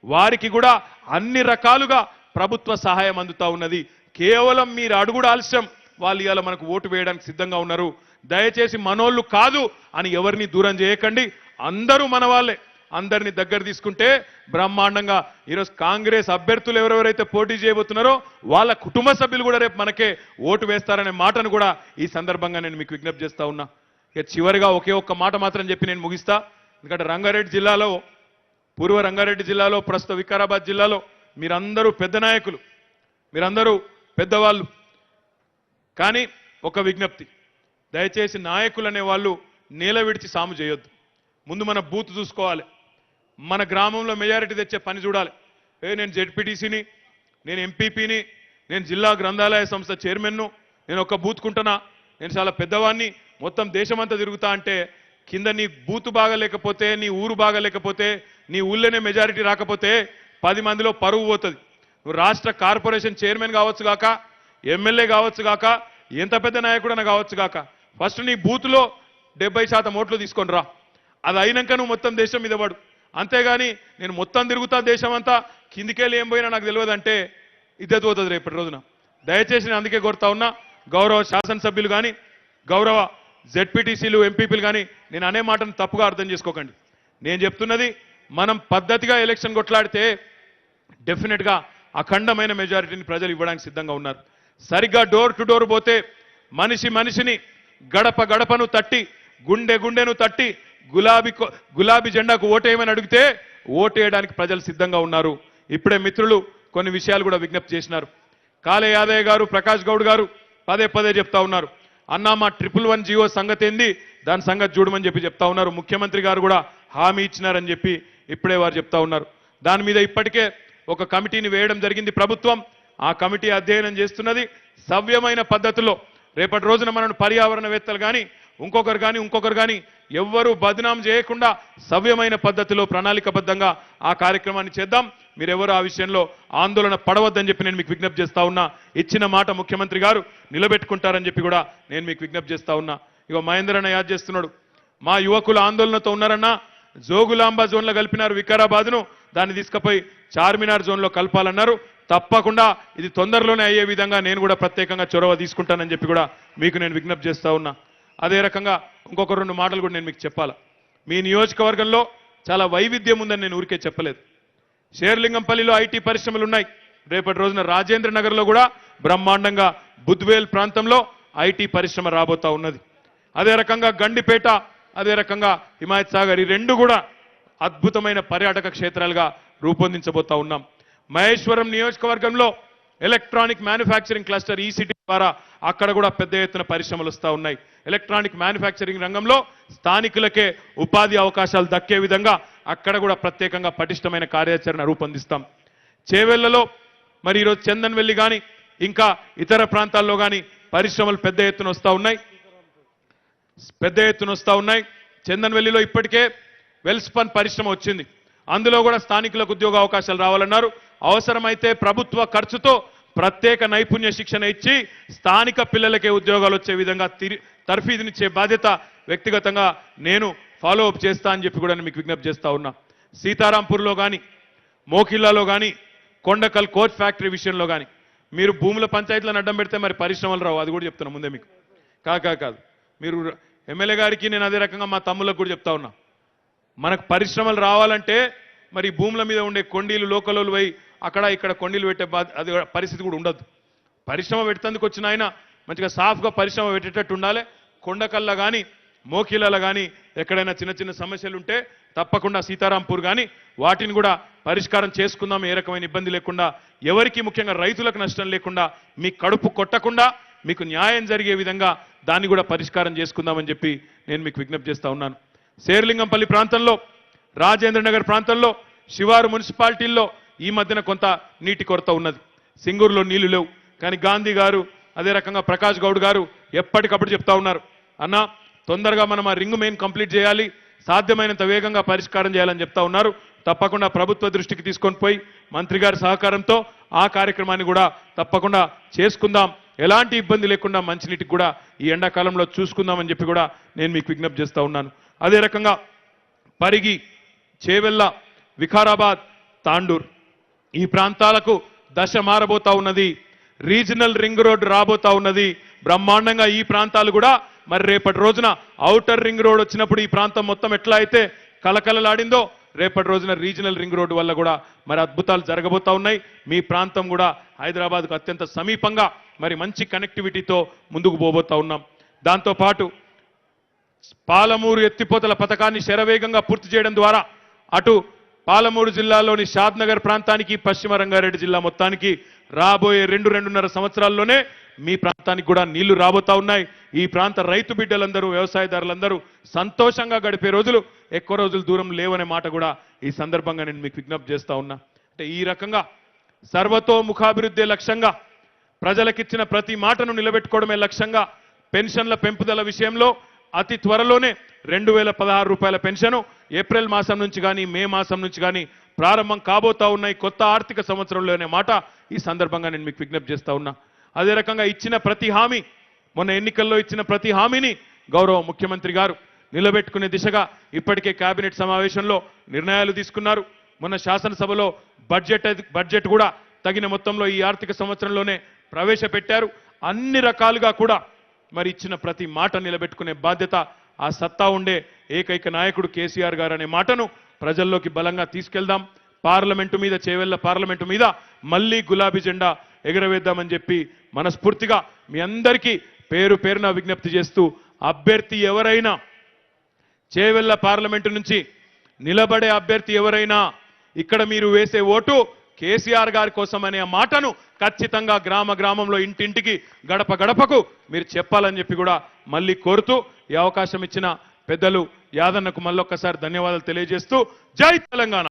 వారికి కూడా అన్ని రకాలుగా ప్రభుత్వ సహాయం అందుతా ఉన్నది. కేవలం మీరు అడుగుడు ఆలస్యం, వాళ్ళు ఇవాళ మనకు ఓటు వేయడానికి సిద్ధంగా ఉన్నారు. దయచేసి మనోళ్ళు కాదు అని ఎవరిని దూరం చేయకండి, అందరూ మన వాళ్ళే. అందరినీ దగ్గర తీసుకుంటే బ్రహ్మాండంగా ఈరోజు కాంగ్రెస్ అభ్యర్థులు ఎవరెవరైతే పోటీ చేయబోతున్నారో వాళ్ళ కుటుంబ సభ్యులు కూడా రేపు మనకే ఓటు వేస్తారనే మాటను కూడా ఈ సందర్భంగా నేను మీకు విజ్ఞప్తి చేస్తా ఉన్నా. ఇక చివరిగా ఒకే ఒక్క మాట మాత్రం చెప్పి నేను ముగిస్తా. ఎందుకంటే రంగారెడ్డి జిల్లాలో, పూర్వ రంగారెడ్డి జిల్లాలో, ప్రస్తుత వికారాబాద్ జిల్లాలో మీరందరూ పెద్ద నాయకులు, మీరందరూ పెద్దవాళ్ళు. కానీ ఒక విజ్ఞప్తి, దయచేసి నాయకులు అనే వాళ్ళు నేల విడిచి సాము చేయొద్దు. ముందు మన బూత్ చూసుకోవాలి, మన గ్రామంలో మెజారిటీ తెచ్చే పని చూడాలి. నేను జెడ్పీటీసీని, నేను ఎంపీపీని, నేను జిల్లా గ్రంథాలయ సంస్థ చైర్మన్ను, నేను ఒక బూత్కుంటున్నా, నేను చాలా పెద్దవాడిని, మొత్తం దేశమంతా తిరుగుతా అంటే కింద నీ బూత్ బాగా లేకపోతే, నీ ఊరు బాగా లేకపోతే, నీ ఊళ్ళోనే మెజారిటీ రాకపోతే 10 మందిలో పరువు పోతుంది. నువ్వు రాష్ట్ర కార్పొరేషన్ చైర్మన్ కావచ్చు గాక, ఎమ్మెల్యే కావచ్చు గాక, ఎంత పెద్ద నాయకుడైనా కావచ్చు గాక, ఫస్ట్ నీ బూత్లో 70% ఓట్లు తీసుకొని రా. అది అయినాక నువ్వు మొత్తం దేశం మీద పడు. అంతేగాని నేను మొత్తం తిరుగుతా దేశం అంతా, కిందికెళ్ళి ఏం పోయినా నాకు తెలియదంటే ఇద్దరు పోతుంది రేపటి రోజున. దయచేసి నేను అందుకే కోరుతా ఉన్నా, గౌరవ శాసనసభ్యులు కానీ, గౌరవ జెడ్పీటీసీలు, ఎంపీపీలు కానీ నేను అనే మాటను తప్పుగా అర్థం చేసుకోకండి. నేను చెప్తున్నది, మనం పద్ధతిగా ఎలక్షన్ కొట్లాడితే డెఫినెట్గా అఖండమైన మెజారిటీని ప్రజలు ఇవ్వడానికి సిద్ధంగా ఉన్నారు. సరిగ్గా డోర్ టు డోర్ పోతే, మనిషి మనిషిని, గడప గడపను తట్టి, గుండె గుండెను తట్టి, గులాబీ జెండాకు ఓటేయమని అడిగితే ఓటేయడానికి ప్రజలు సిద్ధంగా ఉన్నారు. ఇప్పుడే మిత్రులు కొన్ని విషయాలు కూడా విజ్ఞప్తి చేసినారు. కాలే యాదయ్య గారు, ప్రకాష్ గౌడ్ గారు పదే పదే చెప్తా ఉన్నారు, అన్నా మా 111 జీవో సంగతి ఏంది, దాని సంగతి చూడమని చెప్పి చెప్తా ఉన్నారు. ముఖ్యమంత్రి గారు కూడా హామీ ఇచ్చినారని చెప్పి ఇప్పుడే వారు చెప్తా ఉన్నారు. దాని మీద ఇప్పటికే ఒక కమిటీని వేయడం జరిగింది ప్రభుత్వం. ఆ కమిటీ అధ్యయనం చేస్తున్నది. సవ్యమైన పద్ధతిలో రేపటి రోజున మనం పర్యావరణవేత్తలు కానీ ఇంకొకరు కానీ ఎవ్వరూ బదనాం చేయకుండా సవ్యమైన పద్ధతిలో ప్రణాళికబద్ధంగా ఆ కార్యక్రమాన్ని చేద్దాం. మీరెవరు ఆ విషయంలో ఆందోళన పడవద్దని చెప్పి నేను మీకు విజ్ఞప్తి చేస్తా ఉన్నా. ఇచ్చిన మాట ముఖ్యమంత్రి గారు నిలబెట్టుకుంటారని చెప్పి కూడా నేను మీకు విజ్ఞప్తి చేస్తా ఉన్నా. ఇగో మహేందరన్న యాద్ చేస్తున్నాడు, మా యువకులు ఆందోళనతో ఉన్నారన్నా, జోగులాంబ జోన్లో కలిపినారు వికారాబాద్ను, దాన్ని తీసుకుపోయి చార్మినార్ జోన్లో కలపాలన్నారు. తప్పకుండా ఇది తొందరలోనే అయ్యే విధంగా నేను కూడా ప్రత్యేకంగా చొరవ తీసుకుంటానని చెప్పి కూడా మీకు నేను విజ్ఞప్తి చేస్తా ఉన్నా. అదే రకంగా ఇంకొక 2 మాటలు కూడా నేను మీకు చెప్పాలా. మీ నియోజకవర్గంలో చాలా వైవిధ్యం ఉందని నేను ఊరికే చెప్పలేదు. షేర్లింగంపల్లిలో ఐటీ పరిశ్రమలు ఉన్నాయి. రేపటి రోజున రాజేంద్ర నగర్లో కూడా బ్రహ్మాండంగా బుద్వేల్ ప్రాంతంలో ఐటీ పరిశ్రమ రాబోతా ఉన్నది. అదే రకంగా గండిపేట, అదే రకంగా హిమాయత్ సాగర్, ఈ 2 కూడా అద్భుతమైన పర్యాటక క్షేత్రాలుగా రూపొందించబోతా ఉన్నాం. మహేశ్వరం నియోజకవర్గంలో ఎలక్ట్రానిక్ మ్యానుఫ్యాక్చరింగ్ క్లస్టర్ ఈసిటీ ద్వారా అక్కడ కూడా పెద్ద ఎత్తున పరిశ్రమలు వస్తూ ఉన్నాయి. ఎలక్ట్రానిక్ మ్యానుఫ్యాక్చరింగ్ రంగంలో స్థానికులకే ఉపాధి అవకాశాలు దక్కే విధంగా అక్కడ కూడా ప్రత్యేకంగా పటిష్టమైన కార్యాచరణ రూపొందిస్తాం. చేవెళ్లలో మరి ఈరోజు చందన్వెల్లి కానీ ఇంకా ఇతర ప్రాంతాల్లో కానీ పరిశ్రమలు పెద్ద ఎత్తున వస్తూ ఉన్నాయి. చందన్వెల్లిలో ఇప్పటికే వెల్స్పన్ పరిశ్రమ వచ్చింది. అందులో కూడా స్థానికులకు ఉద్యోగ అవకాశాలు రావాలన్నారు. అవసరమైతే ప్రభుత్వ ఖర్చుతో ప్రత్యేక నైపుణ్య శిక్షణ ఇచ్చి స్థానిక పిల్లలకే ఉద్యోగాలు వచ్చే విధంగా తర్ఫీదునిచ్చే బాధ్యత వ్యక్తిగతంగా నేను ఫాలో అప్ చేస్తా అని చెప్పి కూడా మీకు విజ్ఞప్తి చేస్తా ఉన్నా. సీతారాంపూర్లో కానీ మోకిల్లాలో కానీ కొండకల్ కోచ్ ఫ్యాక్టరీ విషయంలో కానీ మీరు భూముల పంచాయతీలను అడ్డం పెడితే మరి పరిశ్రమలు రావు. అది కూడా చెప్తున్నా ముందే మీకు. కాదు మీరు ఎమ్మెల్యే గారికి నేను అదే రకంగా మా తమ్ములకు కూడా చెప్తా ఉన్నా, మనకు పరిశ్రమలు రావాలంటే మరి భూముల మీద ఉండే కొండీలు లోకలోలు పోయి అక్కడ ఇక్కడ కొండీలు పెట్టే అది పరిస్థితి కూడా ఉండదు. పరిశ్రమ పెట్టేందుకు వచ్చిన ఆయన మంచిగా సాఫ్గా పరిశ్రమ పెట్టేటట్టు ఉండాలి. కొండకల్ల కానీ మోకిలాల కానీ ఎక్కడైనా చిన్న చిన్న సమస్యలు ఉంటే తప్పకుండా సీతారాంపూర్ కానీ వాటిని కూడా పరిష్కారం చేసుకుందాం. ఏ రకమైన ఇబ్బంది లేకుండా, ఎవరికి ముఖ్యంగా రైతులకు నష్టం లేకుండా, మీ కడుపు కొట్టకుండా మీకు న్యాయం జరిగే విధంగా దాన్ని కూడా పరిష్కారం చేసుకుందామని చెప్పి నేను మీకు విజ్ఞప్తి చేస్తా ఉన్నాను. శేర్లింగంపల్లి ప్రాంతంలో, రాజేంద్ర నగర్ ప్రాంతంలో, శివారు మున్సిపాలిటీల్లో ఈ మధ్యన కొంత నీటి కొరత ఉన్నది. సింగూరులో నీళ్లు లేవు. కానీ గాంధీ గారు అదే రకంగా ప్రకాష్ గౌడ్ గారు ఎప్పటికప్పుడు చెప్తా ఉన్నారు, అన్నా తొందరగా మనం ఆ రింగ్ మెయిన్ కంప్లీట్ చేయాలి, సాధ్యమైనంత వేగంగా పరిష్కారం చేయాలని చెప్తా ఉన్నారు. తప్పకుండా ప్రభుత్వ దృష్టికి తీసుకొని పోయి మంత్రి గారి సహకారంతో ఆ కార్యక్రమాన్ని కూడా తప్పకుండా చేసుకుందాం. ఎలాంటి ఇబ్బంది లేకుండా మంచినీటికి కూడా ఈ ఎండాకాలంలో చూసుకుందామని చెప్పి కూడా నేను మీకు విజ్ఞప్తి చేస్తా ఉన్నాను. అదే రకంగా పరిగి, చేవెళ్ళ, వికారాబాద్, తాండూర్ ఈ ప్రాంతాలకు దశ మారబోతా ఉన్నది. రీజనల్ రింగ్ రోడ్ రాబోతా ఉన్నది. బ్రహ్మాండంగా ఈ ప్రాంతాలు కూడా మరి రేపటి రోజున ఔటర్ రింగ్ రోడ్ వచ్చినప్పుడు ఈ ప్రాంతం మొత్తం ఎట్లా అయితే కలకలలాడిందో రేపటి రోజున రీజనల్ రింగ్ రోడ్ వల్ల కూడా మరి అద్భుతాలు జరగబోతా ఉన్నాయి. మీ ప్రాంతం కూడా హైదరాబాద్కు అత్యంత సమీపంగా మరి మంచి కనెక్టివిటీతో ముందుకు పోబోతా ఉన్నాం. దాంతోపాటు పాలమూరు ఎత్తిపోతల పథకాన్ని శరవేగంగా పూర్తి చేయడం ద్వారా అటు పాలమూరు జిల్లాలోని షాద్నగర్ ప్రాంతానికి, పశ్చిమ రంగారెడ్డి జిల్లా మొత్తానికి రాబోయే 2-2.5 సంవత్సరాల్లోనే మీ ప్రాంతానికి కూడా నీళ్లు రాబోతా ఉన్నాయి. ఈ ప్రాంత రైతు బిడ్డలందరూ, వ్యవసాయదారులందరూ సంతోషంగా గడిపే రోజులు ఎక్కువ రోజులు దూరం లేవనే మాట కూడా ఈ సందర్భంగా నేను మీకు విజ్ఞప్తి చేస్తా ఉన్నా. అంటే ఈ రకంగా సర్వతోముఖాభివృద్ధి లక్ష్యంగా, ప్రజలకిచ్చిన ప్రతి మాటను నిలబెట్టుకోవడమే లక్ష్యంగా పెన్షన్ల పెంపుదల విషయంలో అతి త్వరలోనే 2016 రూపాయల పెన్షన్ ఏప్రిల్ మాసం నుంచి కానీ మే మాసం నుంచి కానీ ప్రారంభం కాబోతా ఉన్నాయి కొత్త ఆర్థిక సంవత్సరంలోనే మాట ఈ సందర్భంగా నేను మీకు విజ్ఞప్తి చేస్తా ఉన్నా. అదే రకంగా ఇచ్చిన ప్రతి హామీ, మొన్న ఎన్నికల్లో ఇచ్చిన ప్రతి హామీని గౌరవ ముఖ్యమంత్రి గారు నిలబెట్టుకునే దిశగా ఇప్పటికే కేబినెట్ సమావేశంలో నిర్ణయాలు తీసుకున్నారు. మొన్న శాసనసభలో బడ్జెట్ కూడా తగిన మొత్తంలో ఈ ఆర్థిక సంవత్సరంలోనే ప్రవేశపెట్టారు. అన్ని రకాలుగా కూడా మరి ఇచ్చిన ప్రతి మాట నిలబెట్టుకునే బాధ్యత ఆ సత్తా ఉండే ఏకైక నాయకుడు కేసీఆర్ గారు అనే మాటను ప్రజల్లోకి బలంగా తీసుకెళ్దాం. పార్లమెంటు మీద, చేవెళ్ల పార్లమెంటు మీద మళ్ళీ గులాబీ జెండా ఎగరవేద్దామని చెప్పి మనస్ఫూర్తిగా మీ అందరికీ పేరు పేరున విజ్ఞప్తి చేస్తూ, అభ్యర్థి ఎవరైనా చేవెళ్ల పార్లమెంటు నుంచి నిలబడే అభ్యర్థి ఎవరైనా ఇక్కడ మీరు వేసే ఓటు కేసీఆర్ గారి కోసం అనే మాటను ఖచ్చితంగా గ్రామ గ్రామంలో ఇంటింటికి గడప గడపకు మీరు చెప్పాలని చెప్పి కూడా మళ్ళీ కోరుతూ ఈ అవకాశం ఇచ్చిన పెద్దలు యాదన్నకు మళ్ళొక్కసారి ధన్యవాదాలు తెలియజేస్తూ జై తెలంగాణ.